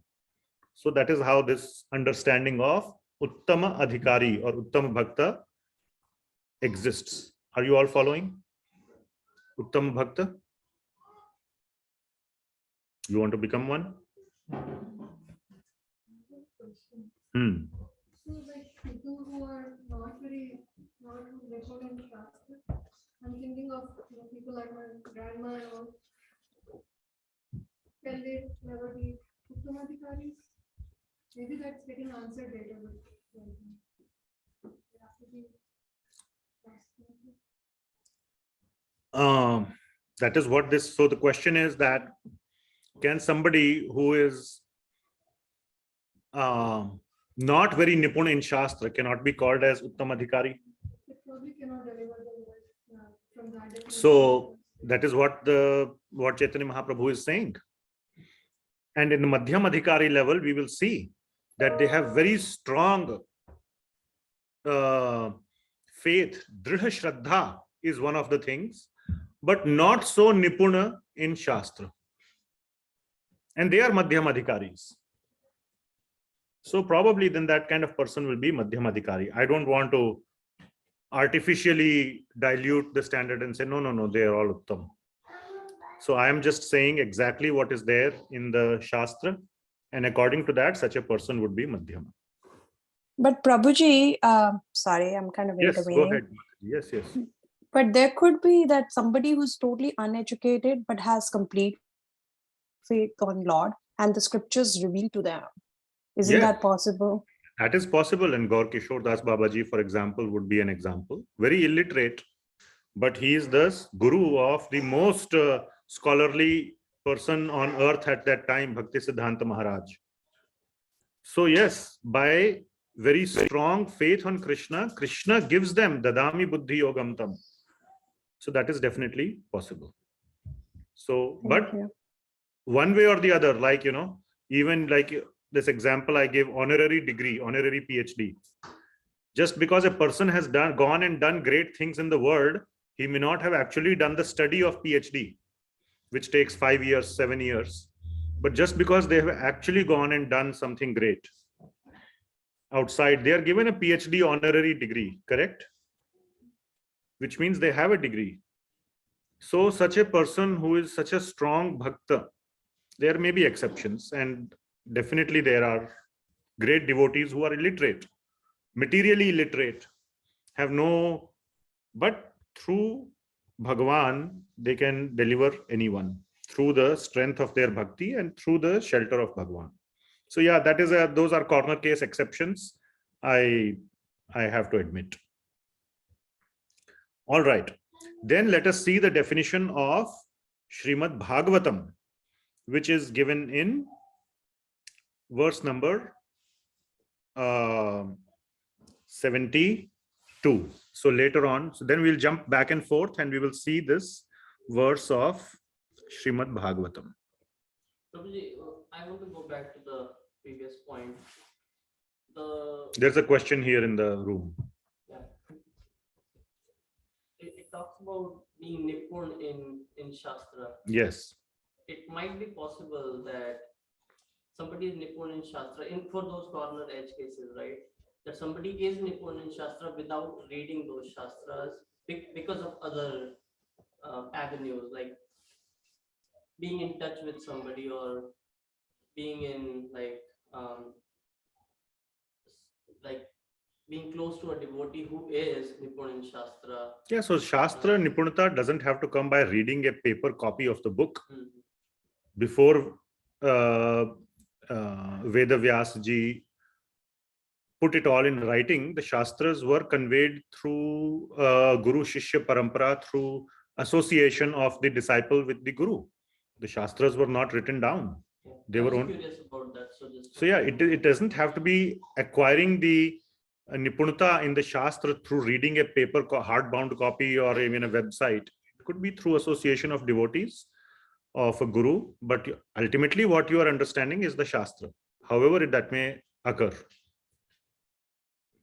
So that is how this understanding of Uttama Adhikari or Uttama Bhakta exists. Are you all following? Uttama Bhakta? You want to become one? So like people who are not very in Shastra, I'm thinking of people like my grandma and all. Can they never be Uttamadhikaris? Maybe that's getting answered later, but they have to be that is what this, so the question is that can somebody who is not very nipunn in Shastra cannot be called as Uttamadhikari? They probably cannot deliver the word from that. So that is what Chaitanya Mahaprabhu is saying. And in the madhyama Adhikari level, we will see that they have very strong faith. Dridha shraddha is one of the things, but not so nipuna in Shastra. And they are madhyama Adhikaris. So probably then that kind of person will be madhyama Adhikari. I don't want to artificially dilute the standard and say, no, they are all uttam. So I am just saying exactly what is there in the Shastra. And according to that, such a person would be madhyama. But Prabhuji, sorry, I'm kind of intervening. Yes, go ahead. Yes. But there could be that somebody who's totally uneducated but has complete faith on Lord and the scriptures revealed to them. Isn't Yes. that possible? That is possible. And Gaur Kishore Das Babaji, for example, would be an example. Very illiterate, but he is the guru of the most scholarly person on earth at that time, Bhakti Siddhanta Maharaj. So yes, by very strong faith on Krishna, Krishna gives them dadami buddhi yogam tam. So that is definitely possible. So, Thank but you. one way or the other, like, even like this example I gave, honorary degree, honorary PhD. Just because a person has gone and done great things in the world, he may not have actually done the study of PhD, which takes 5 years, 7 years. But just because they have actually gone and done something great outside, they are given a PhD honorary degree, correct? Which means they have a degree. So such a person who is such a strong bhakta, there may be exceptions, and definitely there are great devotees who are illiterate, materially illiterate, have no, but through Bhagawan, they can deliver anyone through the strength of their bhakti and through the shelter of Bhagawan. So yeah, that is those are corner case exceptions, I have to admit. All right, then let us see the definition of Srimad Bhagavatam, which is given in verse number 72. So later on, so then we'll jump back and forth and we will see this verse of Srimad Bhagavatam. Prabhuji, I want to go back to the previous point. There's a question here in the room. Yeah. It talks about being nipunn in shastra. Yes. It might be possible that somebody is nipunn in shastra, for those corner edge cases, right? That somebody is nipunn in shastra without reading those shastras because of other avenues, like being in touch with somebody or being in being close to a devotee who is nipunn in shastra. Yeah, so shastra nipunnata doesn't have to come by reading a paper copy of the book. Before Veda Vyas ji put it all in writing, the shastras were conveyed through Guru Shishya Parampara, through association of the disciple with the Guru. The shastras were not written down. They were only curious about that. So yeah, it doesn't have to be acquiring the nipunnata in the shastra through reading a paper hardbound copy or even a website. It could be through association of devotees of a guru, but ultimately what you are understanding is the shastra. However, that may occur.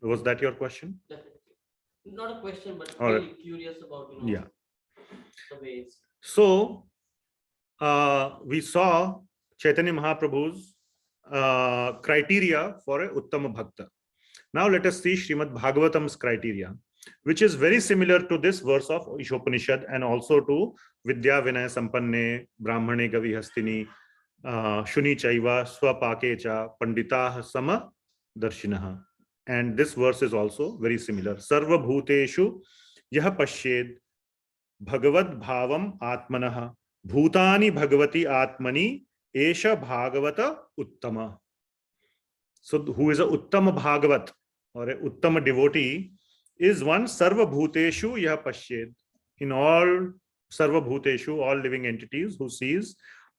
Was that your question? Definitely. Not a question, but All really right. curious about Yeah. the ways. So we saw Chaitanya Mahaprabhu's criteria for a uttama bhakta. Now let us see Srimad Bhagavatam's criteria, which is very similar to this verse of Īśopaniṣad and also to Vidya Vinaya Sampanne, Brahmane Gavihastini, Shuni Chaiva, Swapake Cha, Panditah Samadarshinah. And this verse is also very similar. Sarva Bhuteshu Yah Pashyed Bhagavad Bhavam Atmanah Bhutani Bhagavati Atmani Esha Bhagavata Uttama. So who is a Uttama Bhagavat or a Uttama devotee is one Sarva Bhuteshu Yah Pashyed. In all Sarva Bhuteshu, all living entities, who sees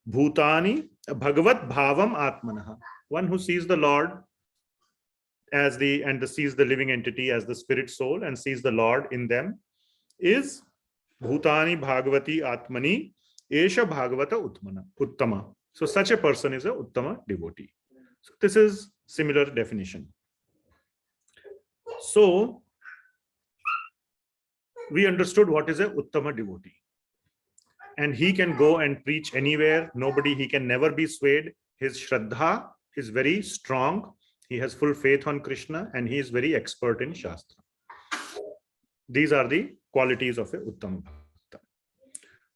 Bhutani Bhagavat Bhavam Atmanah. One who sees the Lord as sees the living entity as the spirit soul and sees the Lord in them is Bhutani Bhagavati Atmani Esha Bhagavata Uttama. So such a person is a Uttama devotee. So this is similar definition. So we understood what is a Uttama devotee. And he can go and preach anywhere. He can never be swayed. His shraddha is very strong. He has full faith on Krishna and he is very expert in Shastra. These are the qualities of a Uttama Bhakta.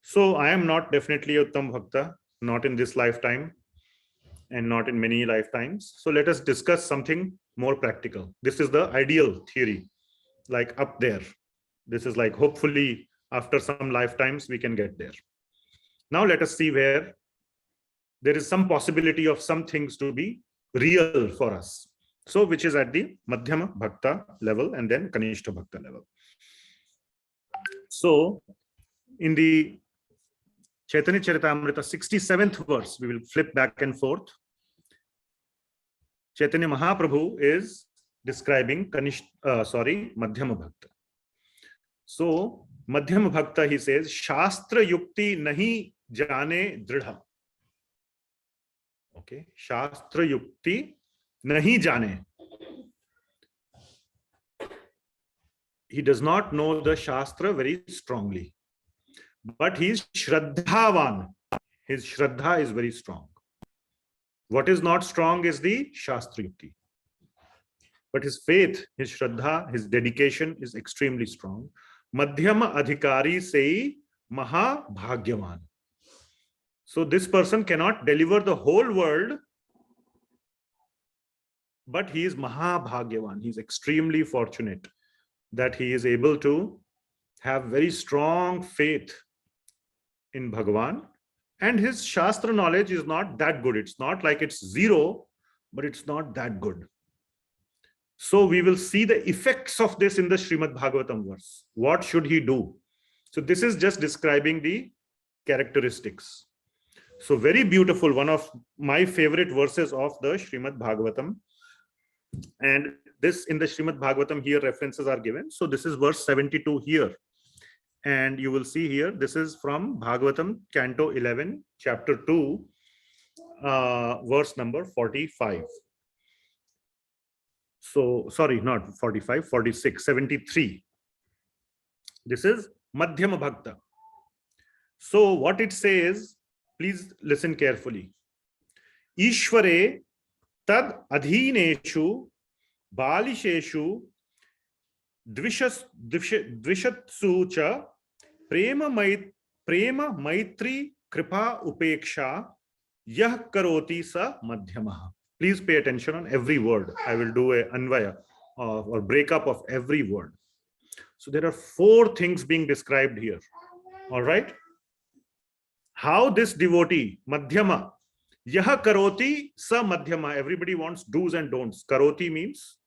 So I am not definitely a Uttama Bhakta, not in this lifetime and not in many lifetimes. So let us discuss something more practical. This is the ideal theory, like up there. This is like hopefully after some lifetimes we can get there. Now let us see where there is some possibility of some things to be real for us. So which is at the madhyama bhakta level and then Kanishtha bhakta level. So in the Chaitanya Charitamrita 67th verse, we will flip back and forth. Chaitanya Mahaprabhu is describing Madhyama Bhakta. So Madhyama Bhakta, he says, Shastra Yukti nahi jane dridha. Okay, Shastra Yukti nahi jane. He does not know the Shastra very strongly, but he is shraddhavan. His shraddha is very strong. What is not strong is the Shastra Yukti. But his faith, his shraddha, his dedication is extremely strong. Madhyama Adhikari say Maha Bhagyavan. So this person cannot deliver the whole world, but he is Maha Bhagyavan. He is extremely fortunate that he is able to have very strong faith in Bhagawan. And his Shastra knowledge is not that good. It's not like it's zero, but it's not that good. So we will see the effects of this in the Srimad Bhagavatam verse. What should he do? So this is just describing the characteristics. So very beautiful, one of my favorite verses of the Srimad Bhagavatam. And this in the Srimad Bhagavatam here references are given. So this is verse 72 here. And you will see here, this is from Bhagavatam, Canto 11, Chapter 2, verse number 45. So, sorry, not 45, 46, 73. This is Madhyama Bhakta. So what it says, please listen carefully. Ishvare tad adhineshu balisheshu dvishatsu cha prema maitri kripa upeksha yah karoti sa madhyamaha. Please pay attention on every word. I will do a anvaya or breakup of every word. So there are 4 things being described here. All right. How this devotee, madhyama, yaha karoti sa madhyama. Everybody wants do's and don'ts. Karoti means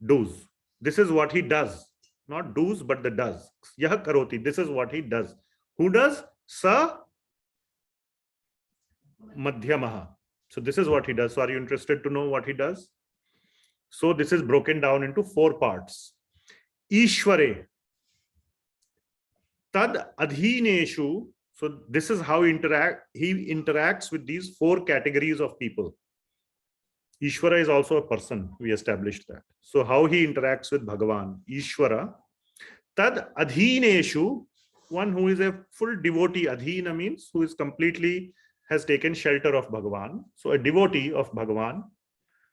do's. This is what he does. Not do's, but the does. Yaha karoti. This is what he does. Who does? Sa madhyamaha. So this is what he does. So are you interested to know what he does? So this is broken down into 4 parts. Ishvare tad adhineshu. So this is how he interacts with these 4 categories of people. Ishvara is also a person. We established that. So how he interacts with Bhagavan. Ishvara tad adhineshu, one who is a full devotee. Adhina means who is completely has taken shelter of Bhagavan. So a devotee of Bhagavan.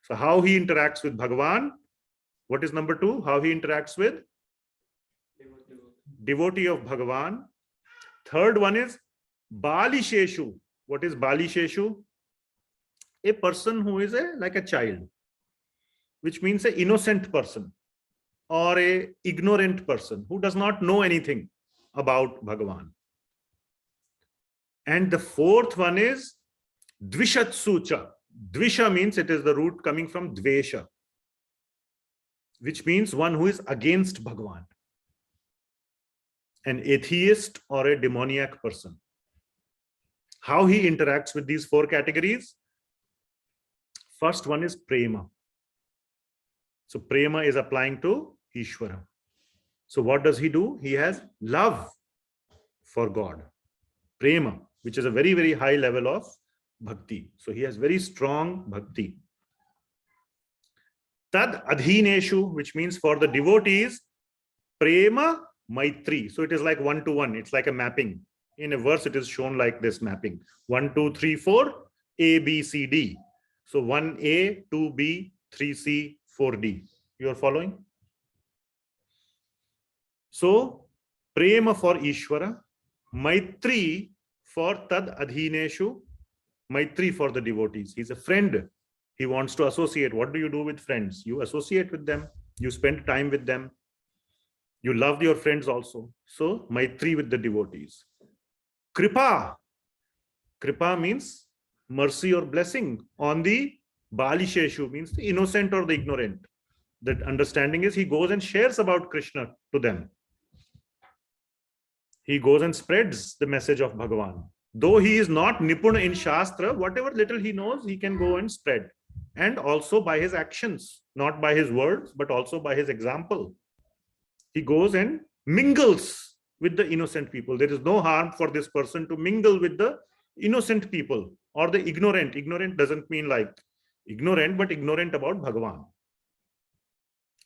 So how he interacts with Bhagavan. What is number 2? How he interacts with devotee of Bhagavan. Third one is balisheshu. What is balisheshu? A person who is like a child, which means an innocent person or a ignorant person who does not know anything about Bhagavan. And the 4th one is dvishatsucha. Dvisha means it is the root coming from dvesha, which means one who is against Bhagavan. An atheist or a demoniac person. How he interacts with these 4 categories? First one is prema. So prema is applying to Ishvara. So what does he do? He has love for God. Prema, which is a very, very high level of bhakti. So he has very strong bhakti. Tad adhineshu, which means for the devotees, prema maitri. So it is like 1-to-1. It's like a mapping. In a verse, it is shown like this mapping. 1, 2, 3, 4, A, B, C, D. So 1A, 2B, 3C, 4D. You are following? So prema for Ishvara, maitri for tad adhineshu, maitri for the devotees. He's a friend. He wants to associate. What do you do with friends? You associate with them. You spend time with them. You love your friends also. So maitri with the devotees. Kripa. Kripa means mercy or blessing on the Balisheshu, means the innocent or the ignorant. That understanding is he goes and shares about Krishna to them. He goes and spreads the message of Bhagawan. Though he is not nipunn in Shastra, whatever little he knows, he can go and spread. And also by his actions, not by his words, but also by his example. He goes and mingles with the innocent people. There is no harm for this person to mingle with the innocent people or the ignorant. Ignorant doesn't mean like ignorant, but ignorant about Bhagavan.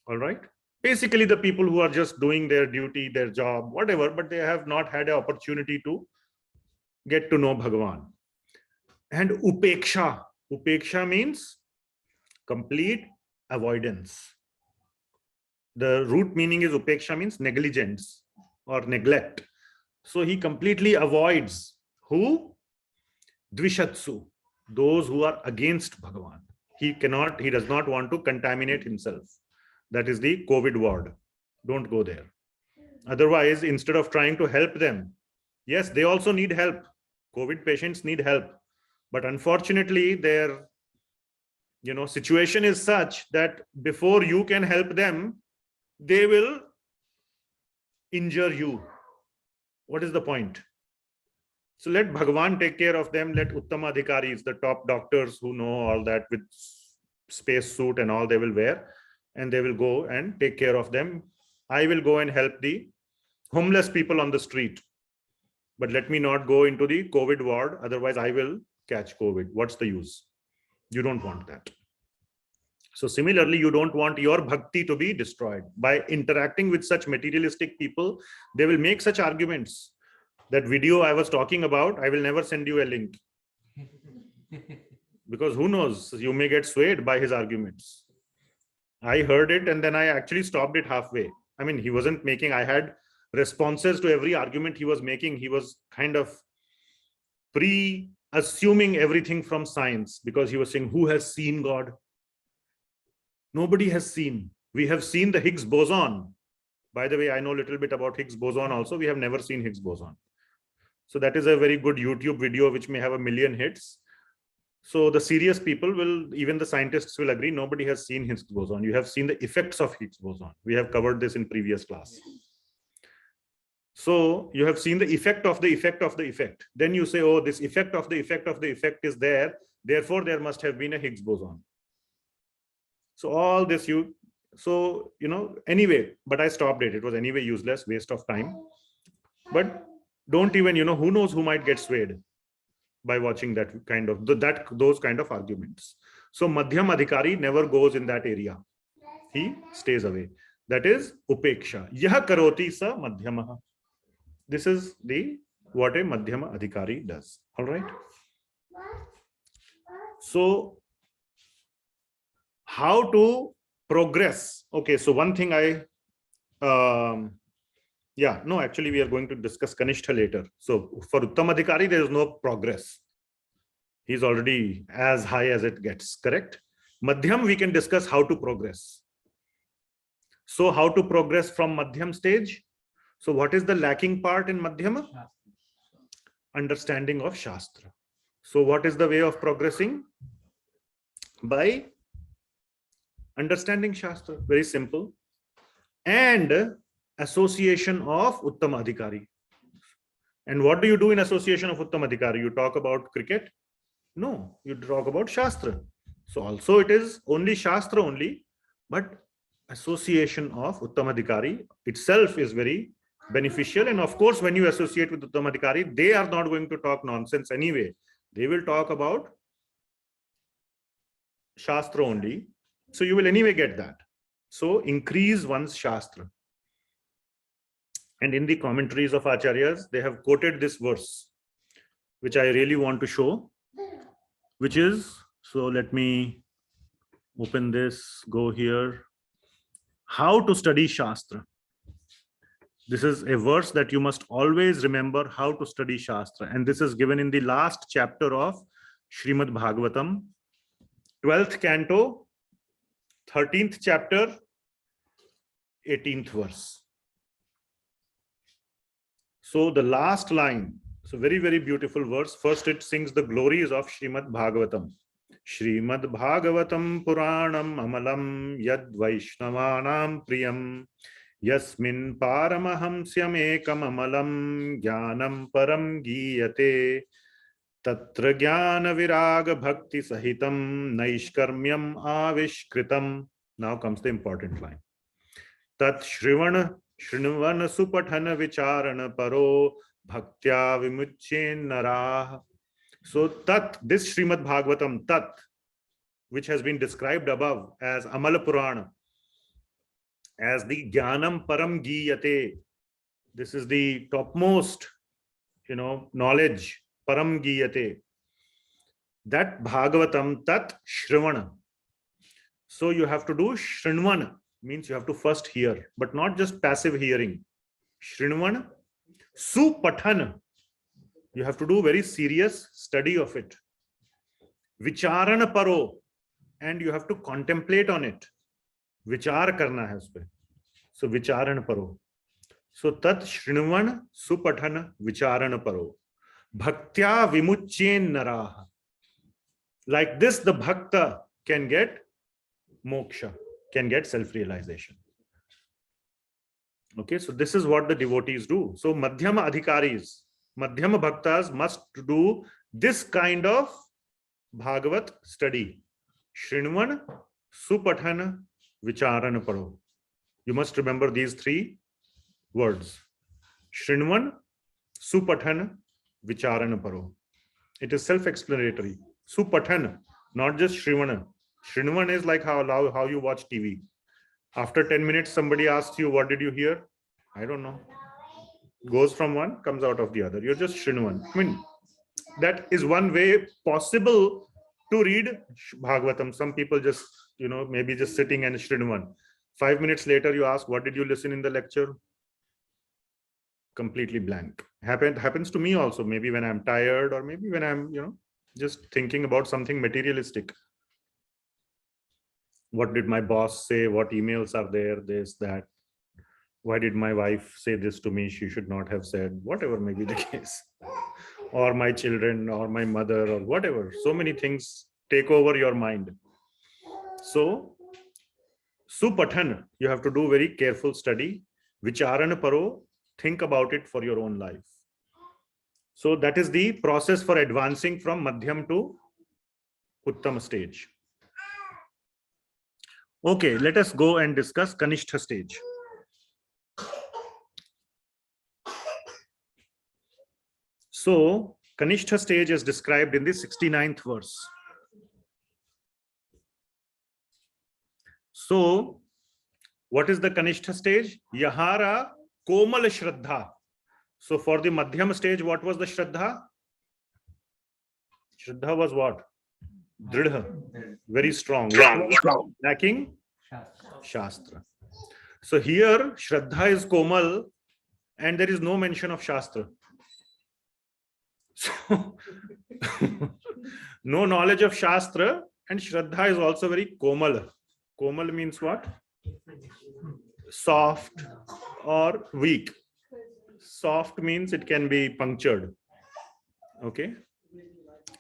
All right. Basically, the people who are just doing their duty, their job, whatever, but they have not had an opportunity to get to know Bhagavan. And upeksha. Upeksha means complete avoidance. The root meaning is upeksha means negligence or neglect. So he completely avoids who? Dvishatsu, those who are against Bhagavan. He does not want to contaminate himself. That is the COVID ward. Don't go there. Otherwise, instead of trying to help them, yes, they also need help. COVID patients need help. But unfortunately, their situation is such that before you can help them, they will injure you. What is the point? So let Bhagavan take care of them. Let uttama Adhikaris, the top doctors who know all that with space suit and all, they will wear, and they will go and take care of them. I will go and help the homeless people on the street. But let me not go into the COVID ward. Otherwise, I will catch COVID. What's the use? You don't want that. So similarly, you don't want your bhakti to be destroyed. By interacting with such materialistic people, they will make such arguments. That video I was talking about, I will never send you a link. Because who knows, you may get swayed by his arguments. I heard it and then I actually stopped it halfway. I mean, he wasn't making, I had responses to every argument he was making. He was kind of pre-assuming everything from science, because he was saying, who has seen God? Nobody has seen. We have seen the Higgs boson. By the way, I know a little bit about Higgs boson also. We have never seen Higgs boson. So that is a very good YouTube video which may have 1 million hits. So the serious people will, even the scientists will agree, nobody has seen Higgs boson. You have seen the effects of Higgs boson. We have covered this in previous class. So you have seen the effect of the effect of the effect. Then you say, oh, this effect of the effect of the effect is there. Therefore, there must have been a Higgs boson. So all this anyway, but I stopped it. It was anyway useless, waste of time. But don't even, who knows who might get swayed by watching that kind of, those kind of arguments. So Madhyam Adhikari never goes in that area. He stays away. That is upeksha. Yaha karoti sa madhyamaha. This is what a Madhyama Adhikari does. All right. So how to progress? Okay, so one thing actually we are going to discuss Kanishtha later. So for uttama Adhikari, there is no progress. He's already as high as it gets, correct? Madhyam, we can discuss how to progress. So how to progress from Madhyam stage? So what is the lacking part in Madhyama? Understanding of Shastra. So what is the way of progressing? By understanding Shastra, very simple. And association of uttama Adhikari. And what do you do in association of uttama Adhikari? You talk about cricket? No, you talk about Shastra. So also it is only Shastra only, but association of uttama Adhikari itself is very beneficial. And of course, when you associate with uttama Adhikari, they are not going to talk nonsense anyway. They will talk about Shastra only. So you will anyway get that. So increase one's Shastra. And in the commentaries of Acharyas, they have quoted this verse, which I really want to show, which is, so let me open this, go here. How to study Shastra. This is a verse that you must always remember, how to study Shastra. And this is given in the last chapter of Srimad Bhagavatam, 12th canto, 13th chapter, 18th verse. So the last line, So very, very beautiful verse. First it sings the glories of Srimad Bhagavatam. Srimad Bhagavatam Puranam Amalam Yad Vaishnavanam Priyam Yasmin Paramahamsyam Ekam Amalam Jnanam Param Giyate Tatra Jnana Viraga Bhakti Sahitam Naishkarmyam Avishkritam. Now comes the important line. Tat Shrivana Shrinvana Supatana Vicharana Paro Bhaktya Vimuchen Narah. So Tat, this Srimad Bhagavatam, Tat, which has been described above as Amala Purana, as the Jnanam Param Giyate. This is the topmost, knowledge, Param Giyate. That Bhagavatam, Tat Shrivana. So you have to do Shrinvana, means you have to first hear, but not just passive hearing. Shrinvana, Supatana. You have to do very serious study of it. Vicharana Paro, and you have to contemplate on it. Vichar karna hai uspe. So Vicharana Paro. So Tat Shrinvana Supatana Vicharana Paro. Bhaktya Vimuchen Naraha. Like this, the bhakta can get moksha, can get self-realization. Okay, so this is what the devotees do. So madhyama adhikaris, madhyama bhaktas must do this kind of Bhagavat study. Shrinvan, Supatana, Vicharana Paro. You must remember these three words. Shrinvan, Supatana, Vicharana Paro. It is self-explanatory. Supatana, not just Shrivana. Shrinvan is like how you watch TV. After 10 minutes, somebody asks you, what did you hear? I don't know. Goes from one, comes out of the other. You're just Shrinvan. I mean, that is one way possible to read Bhagavatam. Some people just, maybe just sitting and Shrinvan. 5 minutes later, you ask, what did you listen in the lecture? Completely blank. Happens to me also, maybe when I'm tired or maybe when I'm, just thinking about something materialistic. What did my boss say? What emails are there? This, that. Why did my wife say this to me? She should not have said, whatever may be the case. Or my children or my mother or whatever. So many things take over your mind. So, Supathan, you have to do very careful study. Vicharana Paro, think about it for your own life. So that is the process for advancing from Madhyam to Uttama stage. Okay, let us go and discuss Kanishtha stage. So, Kanishtha stage is described in the 69th verse. So, what is the Kanishtha stage? Yahara Komal Shraddha. So, for the Madhyam stage, what was the Shraddha? Shraddha was what? Dridha. Very strong. Lacking? Shastra. So, here, Shraddha is Komal and there is no mention of Shastra. So, no knowledge of Shastra, and Shraddha is also very Komal. Komal means what? Soft or weak. Soft means it can be punctured. Okay.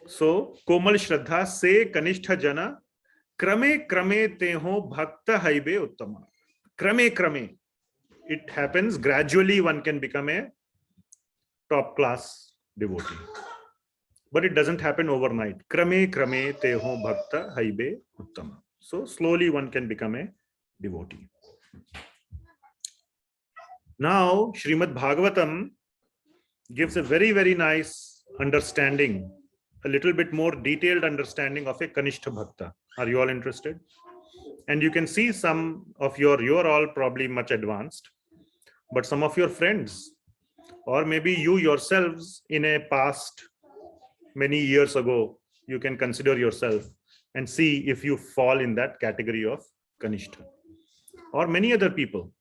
So, Komal Shraddha se Kanishtha Jana Krame Krame Teho Bhakta Haibe Uttama. Krame Krame. It happens gradually, one can become a top class devotee. But it doesn't happen overnight. Krame Krame Teho Bhakta Haibe Uttama. So slowly one can become a devotee. Now, Srimad Bhagavatam gives a very, very nice understanding, a little bit more detailed understanding of a Kanishtha Bhakta. Are you all interested? And you can see some of you are all probably much advanced, but some of your friends, or maybe you yourselves in a past many years ago, you can consider yourself and see if you fall in that category of Kanishtha. Or many other people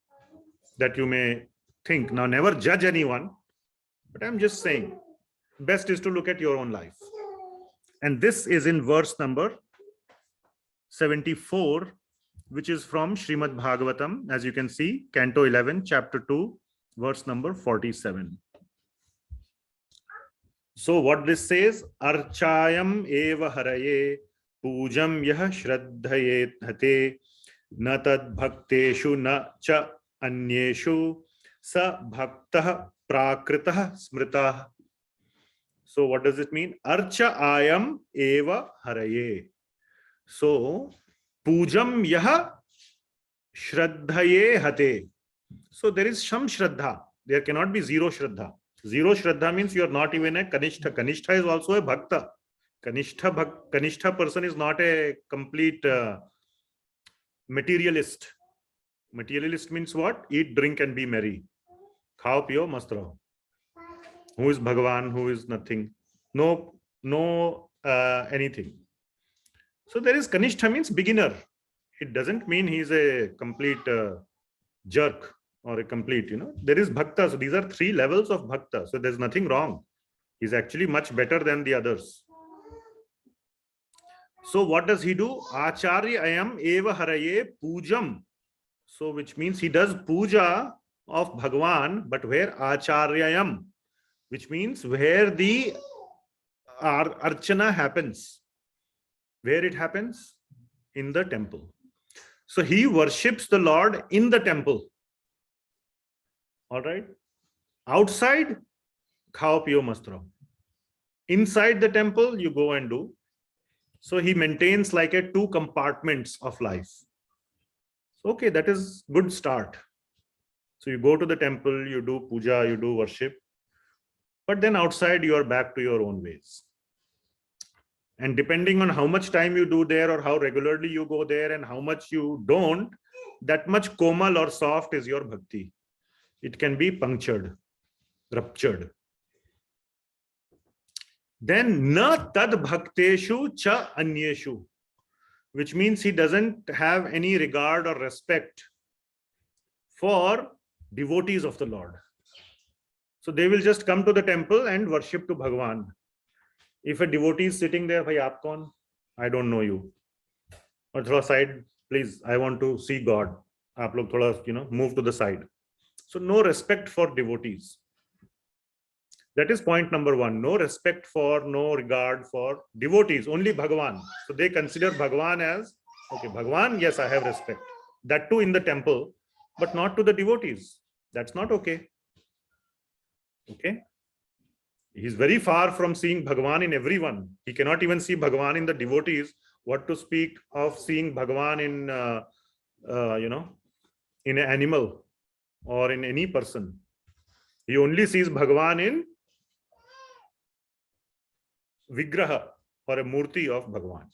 that you may think. Now, never judge anyone, but I'm just saying, best is to look at your own life. And this is in verse number 74, which is from Srimad Bhagavatam, as you can see, Canto 11, Chapter 2, verse number 47. So what this says, archayam eva haraye pujam yah shraddhaye hate na tad bhakteshu na cha anyeshu sa bhaktah prakritah smritah. So what does it mean? Archa ayam eva haraye. So pujam yah shraddhaye hate. So there is some shraddha. There cannot be zero shraddha. Zero shraddha means you are not even a Kanishtha. Kanishtha is also a bhakta. Kanishtha person is not a complete materialist. Materialist means what? Eat, drink and be merry. Khao, piyo, mast raho. Who is Bhagawan? Who is nothing? No anything. So there is Kanishtha means beginner. It doesn't mean he is a complete jerk or a complete, there is bhakta. So these are 3 levels of bhakta. So there's nothing wrong. He's actually much better than the others. So what does he do? Acharya ayam eva haraye pujam. So which means he does puja of Bhagawan, but where acharyayam, which means where the archana happens. Where it happens? In the temple. So he worships the Lord in the temple. All right. Outside, khao piyo mast raho. Inside the temple, you go and do. So he maintains like a 2 compartments of life. Okay, that is good start. So you go to the temple, you do puja, you do worship, but then outside you are back to your own ways. And depending on how much time you do there or how regularly you go there and how much you don't, that much komal or soft is your bhakti. It can be punctured, ruptured. Then na tad bhakteshu cha anyeshu, which means he doesn't have any regard or respect for devotees of the Lord. So they will just come to the temple and worship to Bhagawan. If a devotee is sitting there, bhai aap kaun? I don't know you. Or thoda side, please, I want to see God. Aap log thoda, move to the side. So no respect for devotees. That is point number 1. No respect for, no regard for devotees, only Bhagawan. So they consider Bhagawan as, okay, Bhagawan, yes, I have respect. That too in the temple, but not to the devotees. That's not okay. Okay. He's very far from seeing Bhagawan in everyone. He cannot even see Bhagawan in the devotees. What to speak of seeing Bhagawan in, in an animal or in any person. He only sees Bhagawan in Vigraha or a Murti of Bhagawan.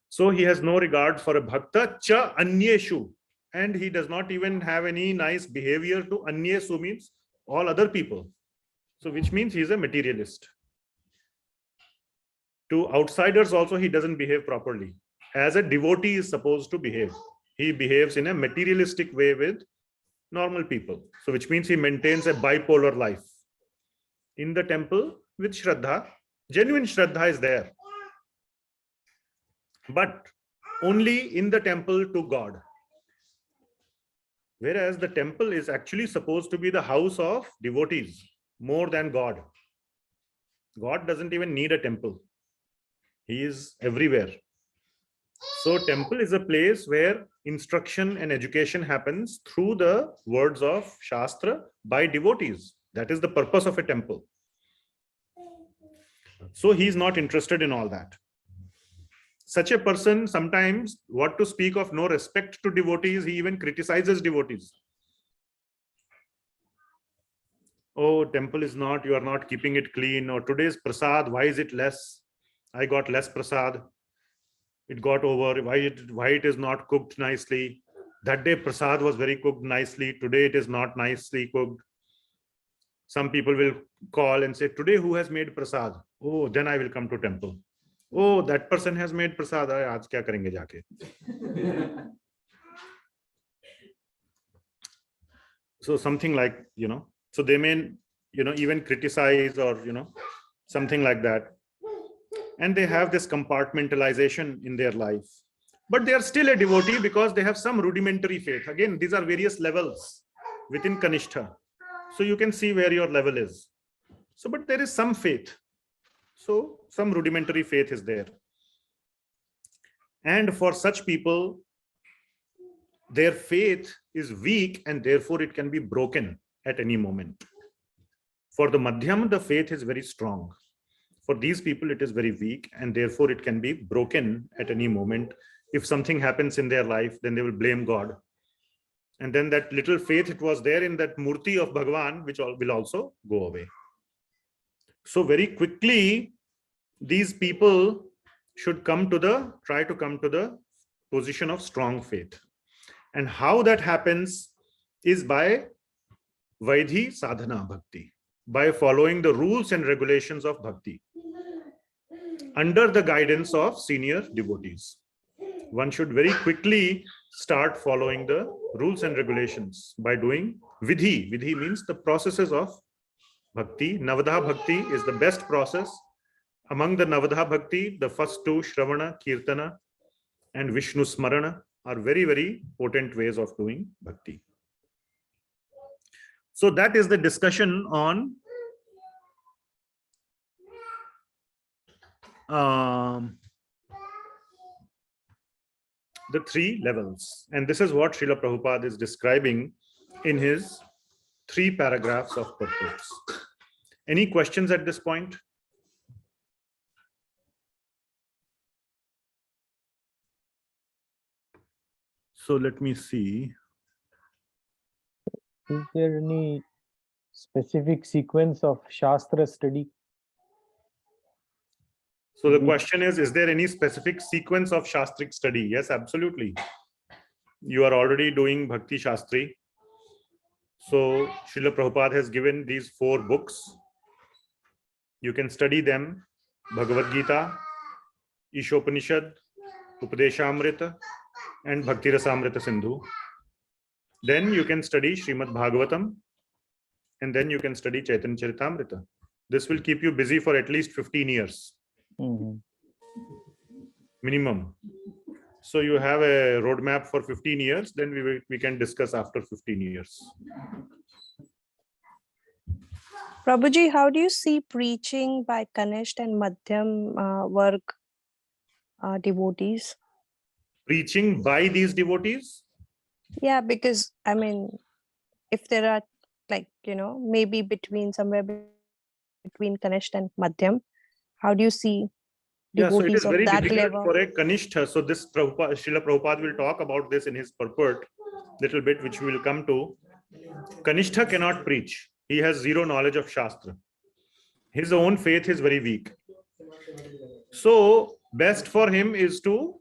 So he has no regard for a Bhakta, cha anyeshu. And he does not even have any nice behavior to anyeshu, means all other people. So which means he is a materialist. To outsiders also he doesn't behave properly. As a devotee is supposed to behave. He behaves in a materialistic way with normal people. So which means he maintains a bipolar life. In the temple with shraddha, genuine shraddha is there. But only in the temple to God. Whereas the temple is actually supposed to be the house of devotees more than God. God doesn't even need a temple. He is everywhere. So temple is a place where instruction and education happens through the words of shastra by devotees. That is the purpose of a temple. So he is not interested in all that. Such a person, sometimes, what to speak of no respect to devotees, he even criticizes devotees. Oh, temple is not, you are not keeping it clean. Or today's prasad, why is it less? I got less prasad. It got over. Why it is not cooked nicely? That day prasad was very cooked nicely. Today it is not nicely cooked. Some people will call and say, today who has made prasad? Oh, then I will come to temple. Oh, that person has made prasad. Aaj kya karenge jaake? So something like, so they may, even criticize or, something like that. And they have this compartmentalization in their life. But they are still a devotee because they have some rudimentary faith. Again, these are various levels within Kanishtha. So you can see where your level is. So, but there is some faith. So some rudimentary faith is there. And for such people, their faith is weak and therefore it can be broken at any moment. For the madhyam, the faith is very strong. For these people, it is very weak and therefore it can be broken at any moment. If something happens in their life, then they will blame God. And then that little faith it was there in that murti of Bhagawan, which will also go away. So very quickly, these people should try to come to the position of strong faith. And how that happens is by Vaidhi Sadhana Bhakti, by following the rules and regulations of Bhakti under the guidance of senior devotees. One should very quickly start following the rules and regulations by doing Vidhi. Vidhi means the processes of Bhakti. Navadha Bhakti is the best process. Among the Navadha Bhakti, the first two, Shravana, Kirtana, and Vishnu Smarana, are very, very potent ways of doing Bhakti. So that is the discussion on the three levels. And this is what Srila Prabhupada is describing in his 3 paragraphs of purports. Any questions at this point? So let me see. Is there any specific sequence of Shastra study? So the question is there any specific sequence of Shastric study? Yes, absolutely. You are already doing Bhakti Shastri. So Srila Prabhupada has given these 4 books. You can study them: Bhagavad Gita, Śrī Īśopaniṣad, Upadeshamrita, and Bhakti Rasamrita Sindhu. Then you can study Srimad Bhagavatam, and then you can study Chaitanya Charitamrita. This will keep you busy for at least 15 years. Minimum. So you have a roadmap for 15 years, then we can discuss after 15 years. Prabhuji, how do you see preaching by Kanishtha and Madhyam work devotees? Preaching by these devotees? Yeah, because I mean, if there are maybe somewhere between Kanishtha and Madhyam, how do you see Yeah, so it is devotees of very that difficult level? for a Kanishtha. So this Srila Prabhupada will talk about this in his purport little bit, which we will come to. Kanishtha cannot preach. He has zero knowledge of Shastra. His own faith is very weak. So best for him is to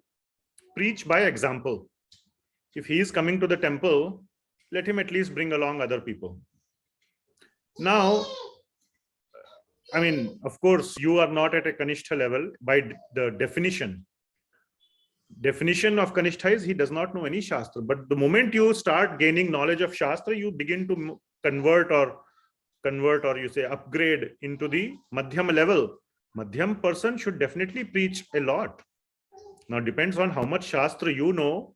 preach by example. If he is coming to the temple, let him at least bring along other people. Now, I mean, of course, you are not at a Kanishtha level by the definition. Definition of Kanishtha is he does not know any Shastra. But the moment you start gaining knowledge of Shastra, you begin to convert or you say upgrade into the Madhyam level. Madhyam person should definitely preach a lot. Now depends on how much Shastra you know.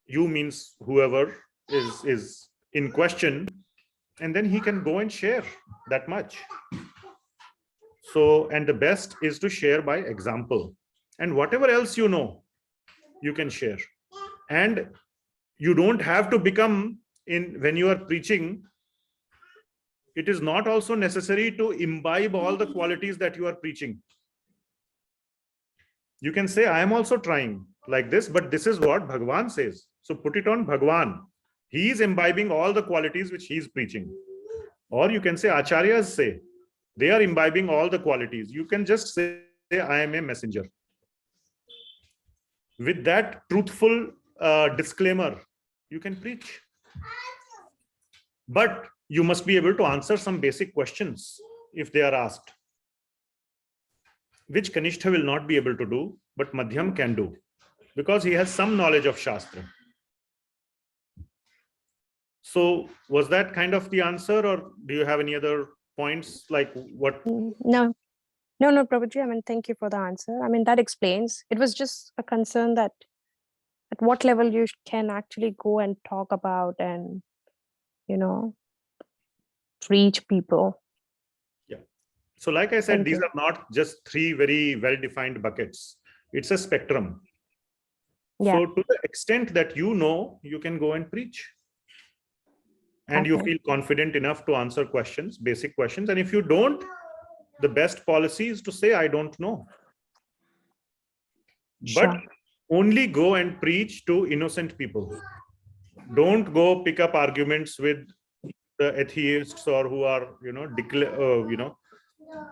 You means whoever is in question, and then he can go and share that much. So, and the best is to share by example, and whatever else you know, you can share. And you don't have to become, when you are preaching, it is not also necessary to imbibe all the qualities that you are preaching. You can say, I am also trying like this, but this is what Bhagawan says. So put it on Bhagawan. He is imbibing all the qualities which he is preaching. Or you can say, Acharyas say, they are imbibing all the qualities. You can just say, I am a messenger. With that truthful disclaimer, you can preach. But you must be able to answer some basic questions if they are asked, which Kanishtha will not be able to do, but Madhyam can do, because he has some knowledge of Shastra. So was that kind of the answer, or do you have any other points like what? No, Prabhuji. I mean, thank you for the answer. I mean, that explains. It was just a concern that at what level you can actually go and talk about and, preach people. Yeah. So like I said, Thank these you. are not just three very well-defined buckets. It's a spectrum. Yeah. So to the extent that you know, you can go and preach. And you Okay. feel confident enough to answer questions, basic questions. And if you don't, the best policy is to say, I don't know. But Sure. only go and preach to innocent people. Don't go pick up arguments with the atheists or who are,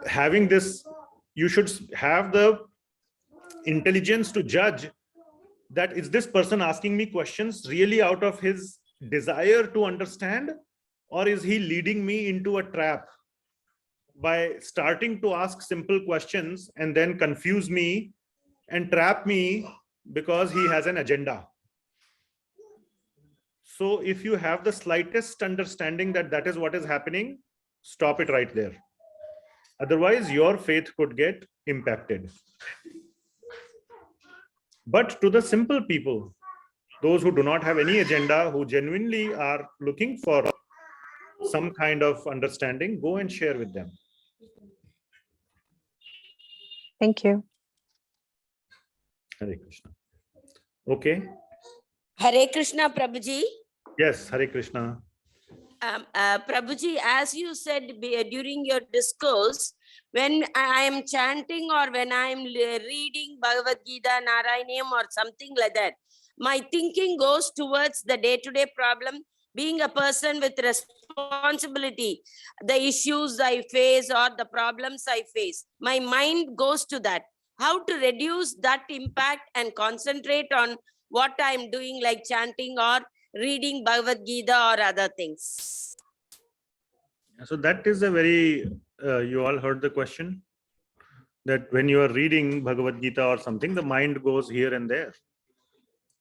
having this. You should have the intelligence to judge that is this person asking me questions really out of his desire to understand, or is he leading me into a trap by starting to ask simple questions and then confuse me and trap me because he has an agenda. So if you have the slightest understanding that that is what is happening, stop it right there. Otherwise, your faith could get impacted. But to the simple people, those who do not have any agenda, who genuinely are looking for some kind of understanding, go and share with them. Thank you. Hare Krishna. Okay. Hare Krishna, Prabhuji. Yes, Hare Krishna. Prabhuji, as you said during your discourse, when I am chanting or when I am reading Bhagavad Gita, Narayaniam or something like that, my thinking goes towards the day-to-day problem, being a person with responsibility, the issues I face or the problems I face. My mind goes to that. How to reduce that impact and concentrate on what I'm doing, like chanting or reading Bhagavad Gita or other things? So that is a very, you all heard the question, that when you are reading Bhagavad Gita or something, the mind goes here and there.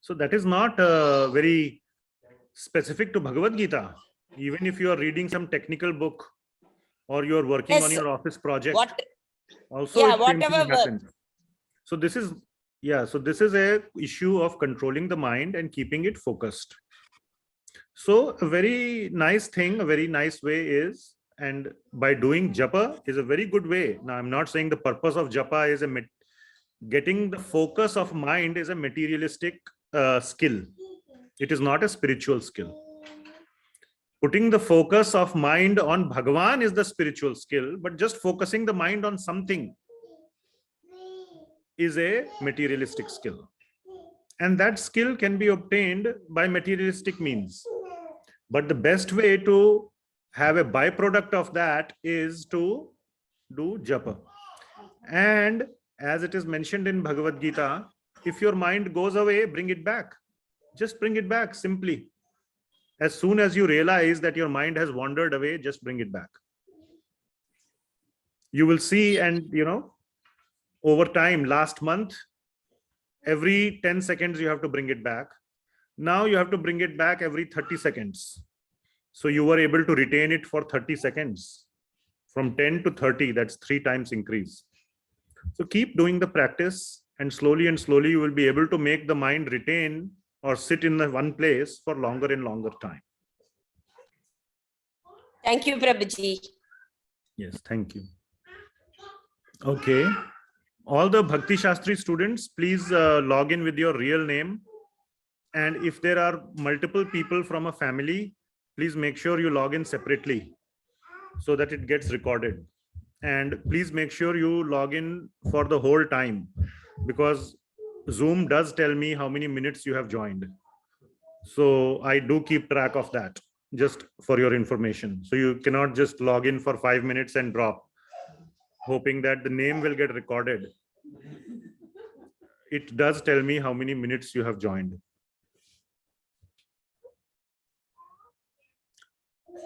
So that is not very specific to Bhagavad Gita. Even if you are reading some technical book or you are working on your office project, also yeah, it same thing whatever happens. So this is, so this is a issue of controlling the mind and keeping it focused. So a very nice thing, a very nice way is, and by doing japa is a very good way. Now, I'm not saying the purpose of japa is getting the focus of mind is a materialistic skill. It is not a spiritual skill. Putting the focus of mind on Bhagawan is the spiritual skill, but just focusing the mind on something is a materialistic skill. And that skill can be obtained by materialistic means. But the best way to have a byproduct of that is to do japa. And as it is mentioned in Bhagavad Gita, if your mind goes away, bring it back. Just bring it back simply. As soon as you realize that your mind has wandered away, just bring it back. You will see, and over time, last month, every 10 seconds you have to bring it back. Now you have to bring it back every 30 seconds. So you were able to retain it for 30 seconds. From 10 to 30, that's 3 times increase. So keep doing the practice, and slowly you will be able to make the mind retain or sit in the one place for longer and longer time. Thank you, Prabhuji. Yes, thank you. Okay. All the Bhakti Shastri students, please log in with your real name. And if there are multiple people from a family, please make sure you log in separately so that it gets recorded. And please make sure you log in for the whole time, because Zoom does tell me how many minutes you have joined. So I do keep track of that, just for your information. So you cannot just log in for 5 minutes and drop, hoping that the name will get recorded. It does tell me how many minutes you have joined.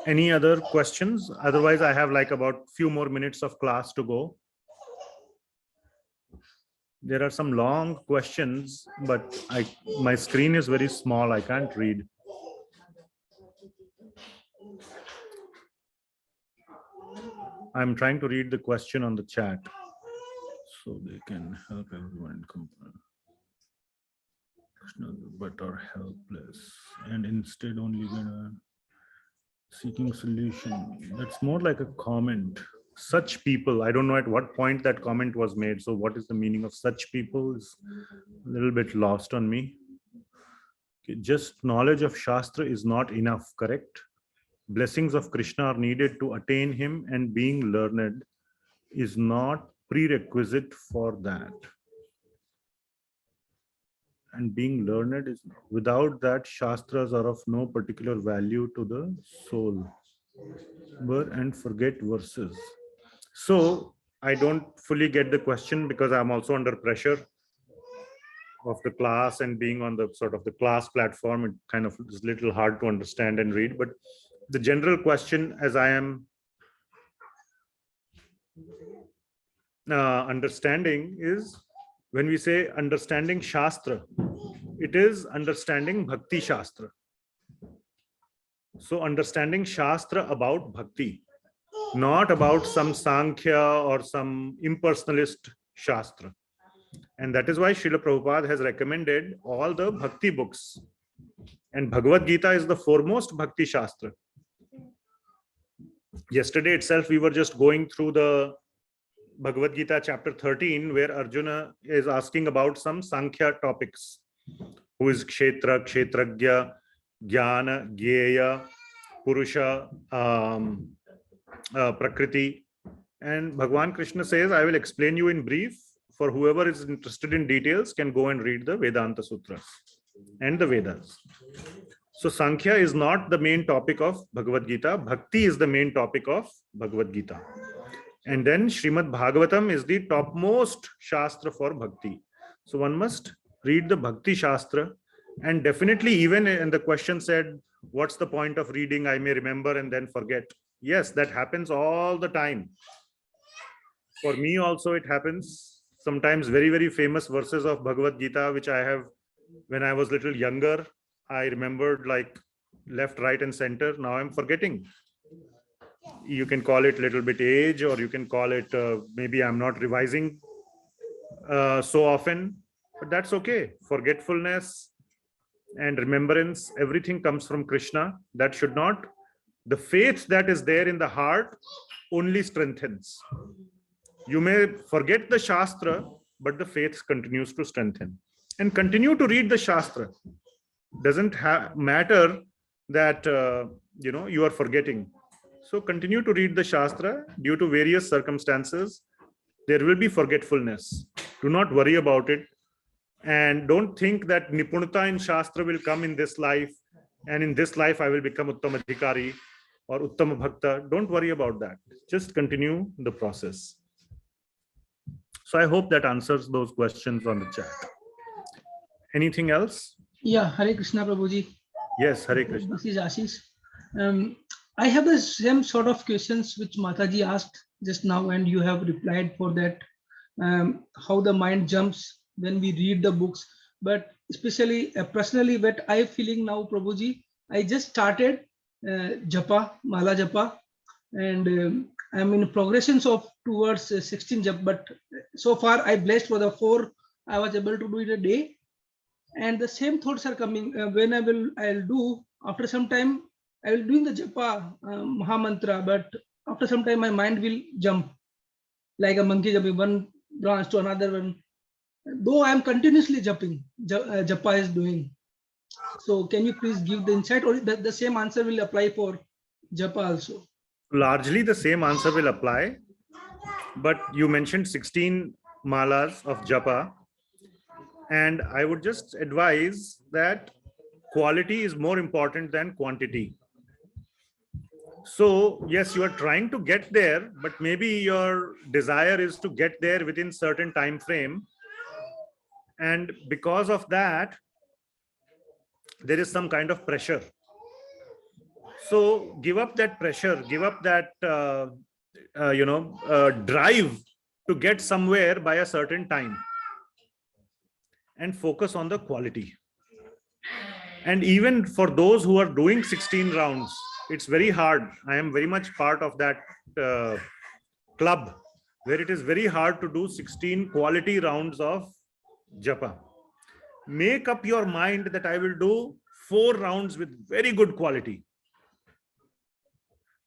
Any other questions? Otherwise, I have like about few more minutes of class to go. There are some long questions, but my screen is very small. I can't read. I'm trying to read the question on the chat so they can help everyone but are helpless and instead only gonna seeking solution. That's more like a comment. Such people, I don't know at what point that comment was made. So what is the meaning of such people is a little bit lost on me. Okay, just knowledge of Shastra is not enough, correct? Blessings of Krishna are needed to attain him, and being learned is not prerequisite for that. And being learned is, without that, Shastras are of no particular value to the soul. And forget verses. So I don't fully get the question, because I'm also under pressure of the class and being on the sort of the class platform. It kind of is a little hard to understand and read, but the general question, as I am understanding, is when we say understanding Shastra, it is understanding Bhakti Shastra. So understanding Shastra about Bhakti, not about some Sankhya or some impersonalist Shastra. And that is why Srila Prabhupada has recommended all the Bhakti books. And Bhagavad Gita is the foremost Bhakti Shastra. Yesterday itself, we were just going through the Bhagavad Gita chapter 13, where Arjuna is asking about some Sankhya topics. Who is Kshetra, Kshetragya, Jnana, Gyeya, Purusha, Prakriti. And Bhagavan Krishna says, I will explain you in brief. For whoever is interested in details can go and read the Vedanta Sutras and the Vedas. So Sankhya is not the main topic of Bhagavad Gita. Bhakti is the main topic of Bhagavad Gita. And then Srimad Bhagavatam is the topmost Shastra for Bhakti. So one must read the Bhakti Shastra. And definitely, even, and the question said, what's the point of reading? I may remember and then forget. Yes, that happens all the time. For me also it happens. Sometimes very, very famous verses of Bhagavad Gita, which I have, when I was little younger, I remembered like left, right, and center. Now I'm forgetting. You can call it little bit age, or you can call it maybe I'm not revising so often, but that's okay. Forgetfulness and remembrance, everything comes from Krishna. That should not, the faith that is there in the heart only strengthens. You may forget the Shastra, but the faith continues to strengthen. And continue to read the Shastra. Doesn't matter that you are forgetting. So continue to read the Shastra. Due to various circumstances, there will be forgetfulness. Do not worry about it. And don't think that nipunnata in Shastra will come in this life, and in this life I will become uttama Adhikari or uttama bhakta. Don't worry about that. Just continue the process. So I hope that answers those questions on the chat. Anything else? Yeah, Hare Krishna Prabhuji. Yes, Hare Krishna. This is Ashish. I have the same sort of questions which Mataji asked just now, and you have replied for that. How the mind jumps when we read the books, but especially personally, what I am feeling now, Prabhuji, I just started japa, mala japa, and I'm in progressions of towards 16 japa, but so far I blessed for the 4 I was able to do it a day, and the same thoughts are coming. When I'll do, after some time I will doing the japa maha mantra, but after some time my mind will jump like a monkey jumping one branch to another one. Though I am continuously jumping, japa is doing. So can you please give the insight, or the same answer will apply for japa also? Largely the same answer will apply, but you mentioned 16 malas of japa, and I would just advise that quality is more important than quantity. So yes, you are trying to get there, but maybe your desire is to get there within certain time frame, and because of that there is some kind of pressure. So give up that pressure, give up that drive to get somewhere by a certain time, and focus on the quality. And even for those who are doing 16 rounds, it's very hard. I am very much part of that club where it is very hard to do 16 quality rounds of japa. Make up your mind that I will do 4 rounds with very good quality.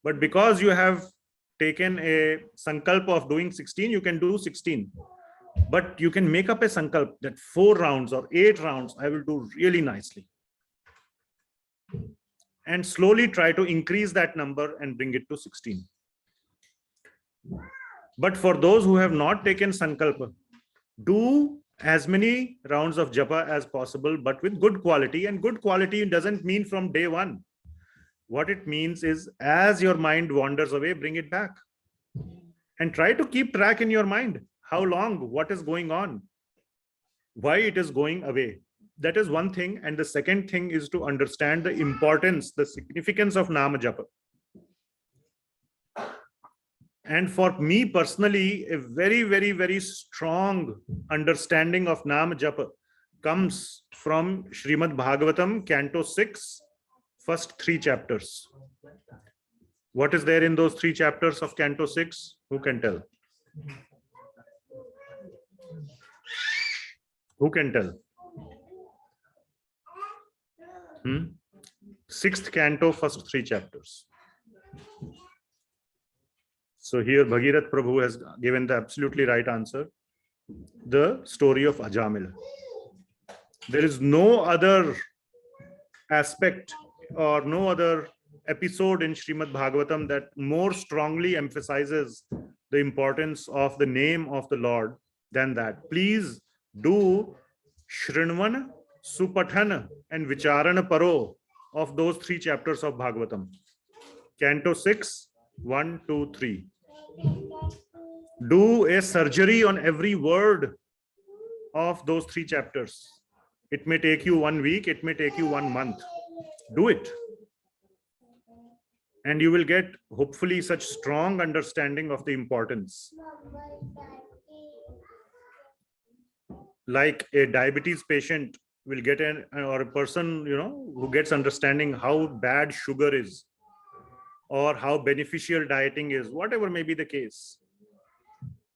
But because you have taken a sankalp of doing 16, you can do 16. But you can make up a sankalp that 4 rounds or 8 rounds, I will do really nicely. And slowly try to increase that number and bring it to 16. But for those who have not taken sankalpa, do as many rounds of japa as possible, but with good quality. And good quality doesn't mean from day one. What it means is, as your mind wanders away, bring it back. And try to keep track in your mind. How long, what is going on, why it is going away. That is one thing. And the second thing is to understand the importance, the significance of Nama Japa. And for me personally, a very, very, very strong understanding of Nama Japa comes from Srimad Bhagavatam, Canto 6, first 3 chapters. What is there in those 3 chapters of Canto 6? Who can tell? Who can tell? 6th canto, first 3 chapters. So here Bhagirath Prabhu has given the absolutely right answer. The story of Ajamila. There is no other aspect or no other episode in Srimad Bhagavatam that more strongly emphasizes the importance of the name of the Lord than that. Please do Shrinvan, Supathan and Vicharana Paro of those 3 chapters of Bhagavatam. Canto 6, 1, 2, 3. Do a surgery on every word of those 3 chapters. It may take you 1 week, it may take you 1 month. Do it. And you will get hopefully such strong understanding of the importance. Like a diabetes patient will get or a person, who gets understanding how bad sugar is or how beneficial dieting is, whatever may be the case,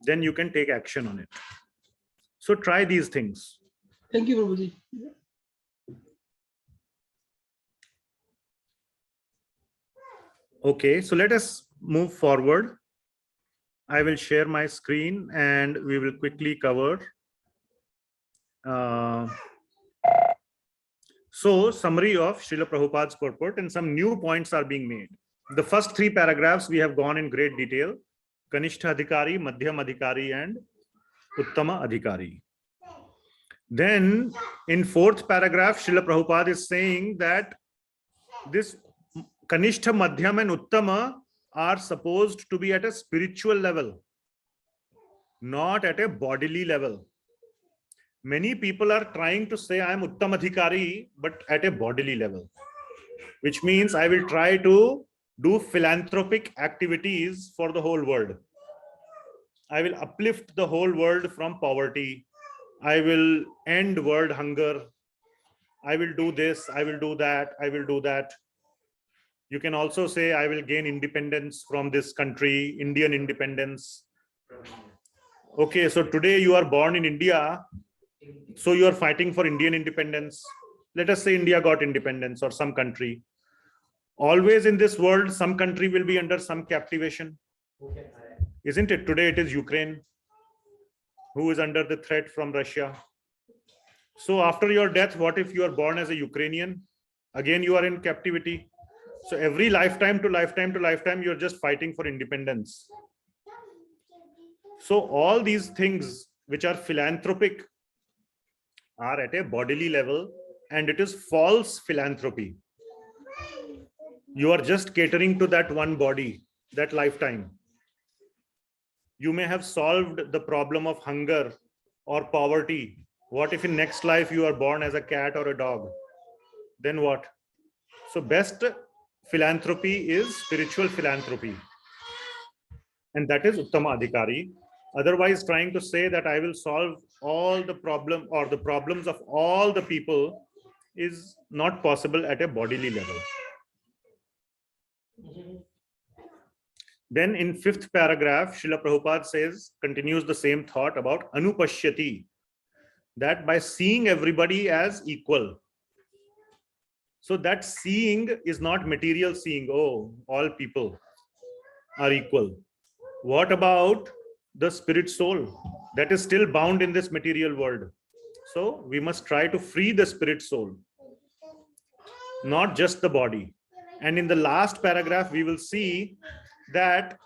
then you can take action on it. So try these things. Thank you, Prabhuji. Okay, so let us move forward. I will share my screen and we will quickly cover. So summary of Srila Prabhupada's purport, and some new points are being made. The first 3 paragraphs we have gone in great detail. Kanishtha Adhikari, madhyama Adhikari and uttama Adhikari. Then in 4th paragraph, Srila Prabhupada is saying that this Kanishtha, madhyama and uttama are supposed to be at a spiritual level, not at a bodily level. Many people are trying to say I am uttama Adhikari, but at a bodily level, which means I will try to do philanthropic activities for the whole world. I will uplift the whole world from poverty. I will end world hunger. I will do this, I will do that, I will do that. You can also say I will gain independence from this country, Indian independence. Okay, so today you are born in India, so you are fighting for Indian independence. Let us say India got independence or some country. Always in this world, some country will be under some captivation. Isn't it? Today it is Ukraine, who is under the threat from Russia. So after your death, what if you are born as a Ukrainian? Again, you are in captivity. So every lifetime to lifetime to lifetime, you're just fighting for independence. So all these things which are philanthropic are at a bodily level, and it is false philanthropy. You are just catering to that one body, that lifetime. You may have solved the problem of hunger or poverty. What if in next life you are born as a cat or a dog? Then what? So best philanthropy is spiritual philanthropy. And that is uttama Adhikari. Otherwise, trying to say that I will solve all the problem or the problems of all the people is not possible at a bodily level. Then in 5th paragraph, Srila Prabhupada says, continues the same thought about anupashyati, that by seeing everybody as equal. So that seeing is not material seeing, oh, all people are equal. What about the spirit soul that is still bound in this material world? So we must try to free the spirit soul, not just the body. And in the last paragraph, we will see that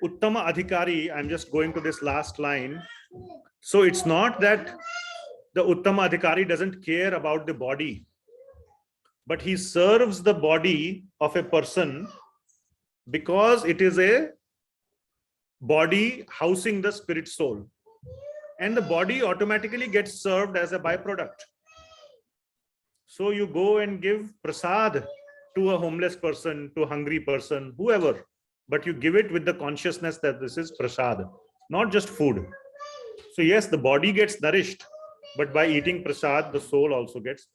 uttama adhikari, I'm just going to this last line. So it's not that the uttama adhikari doesn't care about the body, but he serves the body of a person because it is a body housing the spirit soul. And the body automatically gets served as a byproduct. So you go and give prasad to a homeless person, to a hungry person, whoever, but you give it with the consciousness that this is prasad, not just food. So yes, the body gets nourished, but by eating prasad, the soul also gets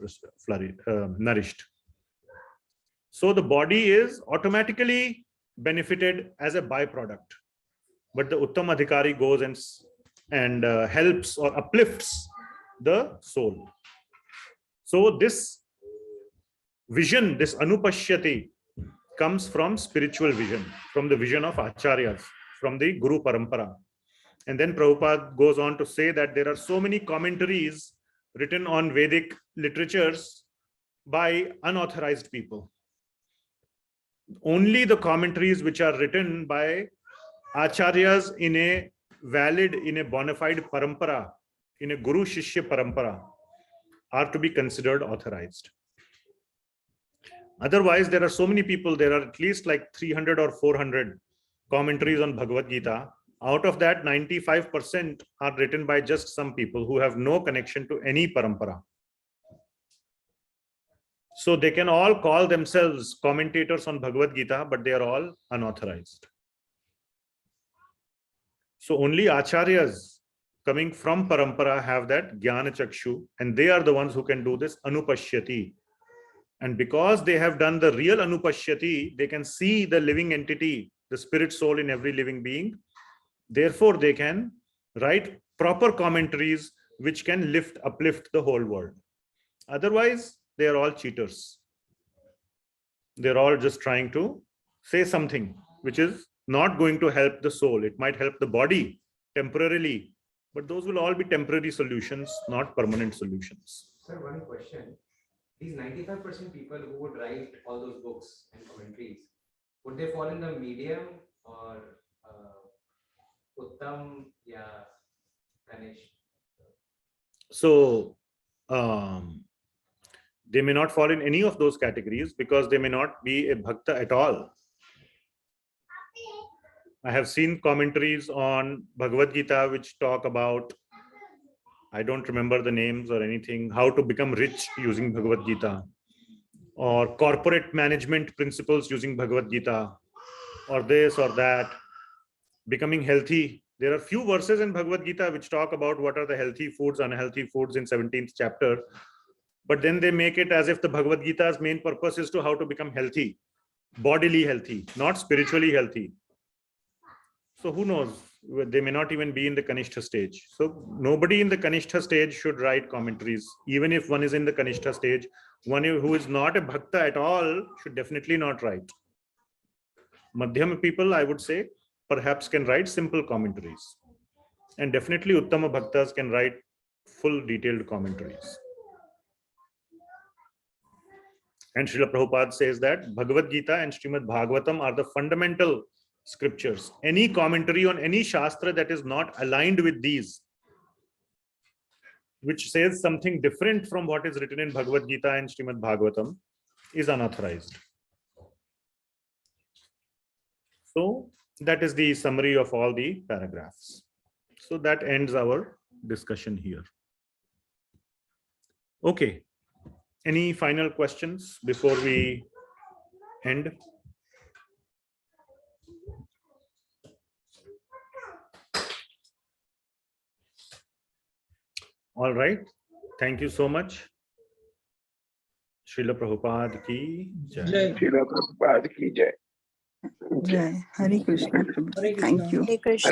nourished. So the body is automatically benefited as a byproduct, but the uttama adhikari goes and helps or uplifts the soul. So this vision, this anupashyati, comes from spiritual vision, from the vision of acharyas, from the Guru Parampara. And then Prabhupada goes on to say that there are so many commentaries written on Vedic literatures by unauthorized people. Only the commentaries which are written by acharyas in a valid, in a bona fide parampara, in a Guru Shishya parampara, are to be considered authorized. Otherwise, there are so many people, there are at least like 300 or 400 commentaries on Bhagavad Gita. Out of that, 95% are written by just some people who have no connection to any parampara. So they can all call themselves commentators on Bhagavad Gita, but they are all unauthorized. So only acharyas coming from parampara have that jnana chakshu, and they are the ones who can do this anupashyati. And because they have done the real anupashyati, they can see the living entity, the spirit soul in every living being. Therefore, they can write proper commentaries which can uplift the whole world. Otherwise, they are all cheaters. They're all just trying to say something which is not going to help the soul. It might help the body temporarily, but those will all be temporary solutions, not permanent solutions. Sir, one question. These 95% people who would write all those books and commentaries, would they fall in the medium or uttam, Kanishtha? So they may not fall in any of those categories because they may not be a bhakta at all. I have seen commentaries on Bhagavad Gita which talk about, I don't remember the names or anything, how to become rich using Bhagavad Gita, or corporate management principles using Bhagavad Gita, or this or that, becoming healthy. There are few verses in Bhagavad Gita which talk about what are the healthy foods, unhealthy foods in 17th chapter. But then they make it as if the Bhagavad Gita's main purpose is to how to become healthy, bodily healthy, not spiritually healthy. So who knows? They may not even be in the Kanishtha stage. So nobody in the Kanishtha stage should write commentaries. Even if one is in the Kanishtha stage, one who is not a bhakta at all should definitely not write. Madhyama people, I would say, perhaps can write simple commentaries. And definitely uttama bhaktas can write full detailed commentaries. And Srila Prabhupada says that Bhagavad Gita and Srimad Bhagavatam are the fundamental scriptures. Any commentary on any shastra that is not aligned with these, which says something different from what is written in Bhagavad Gita and Srimad Bhagavatam, is unauthorized. So that is the summary of all the paragraphs. So that ends our discussion here. Okay. Any final questions before we end? All right. Thank you so much. Srila Prabhupada ki jai. Srila Prabhupada ki jai. Jai. Hare Krishna. Thank you. Hare Krishna.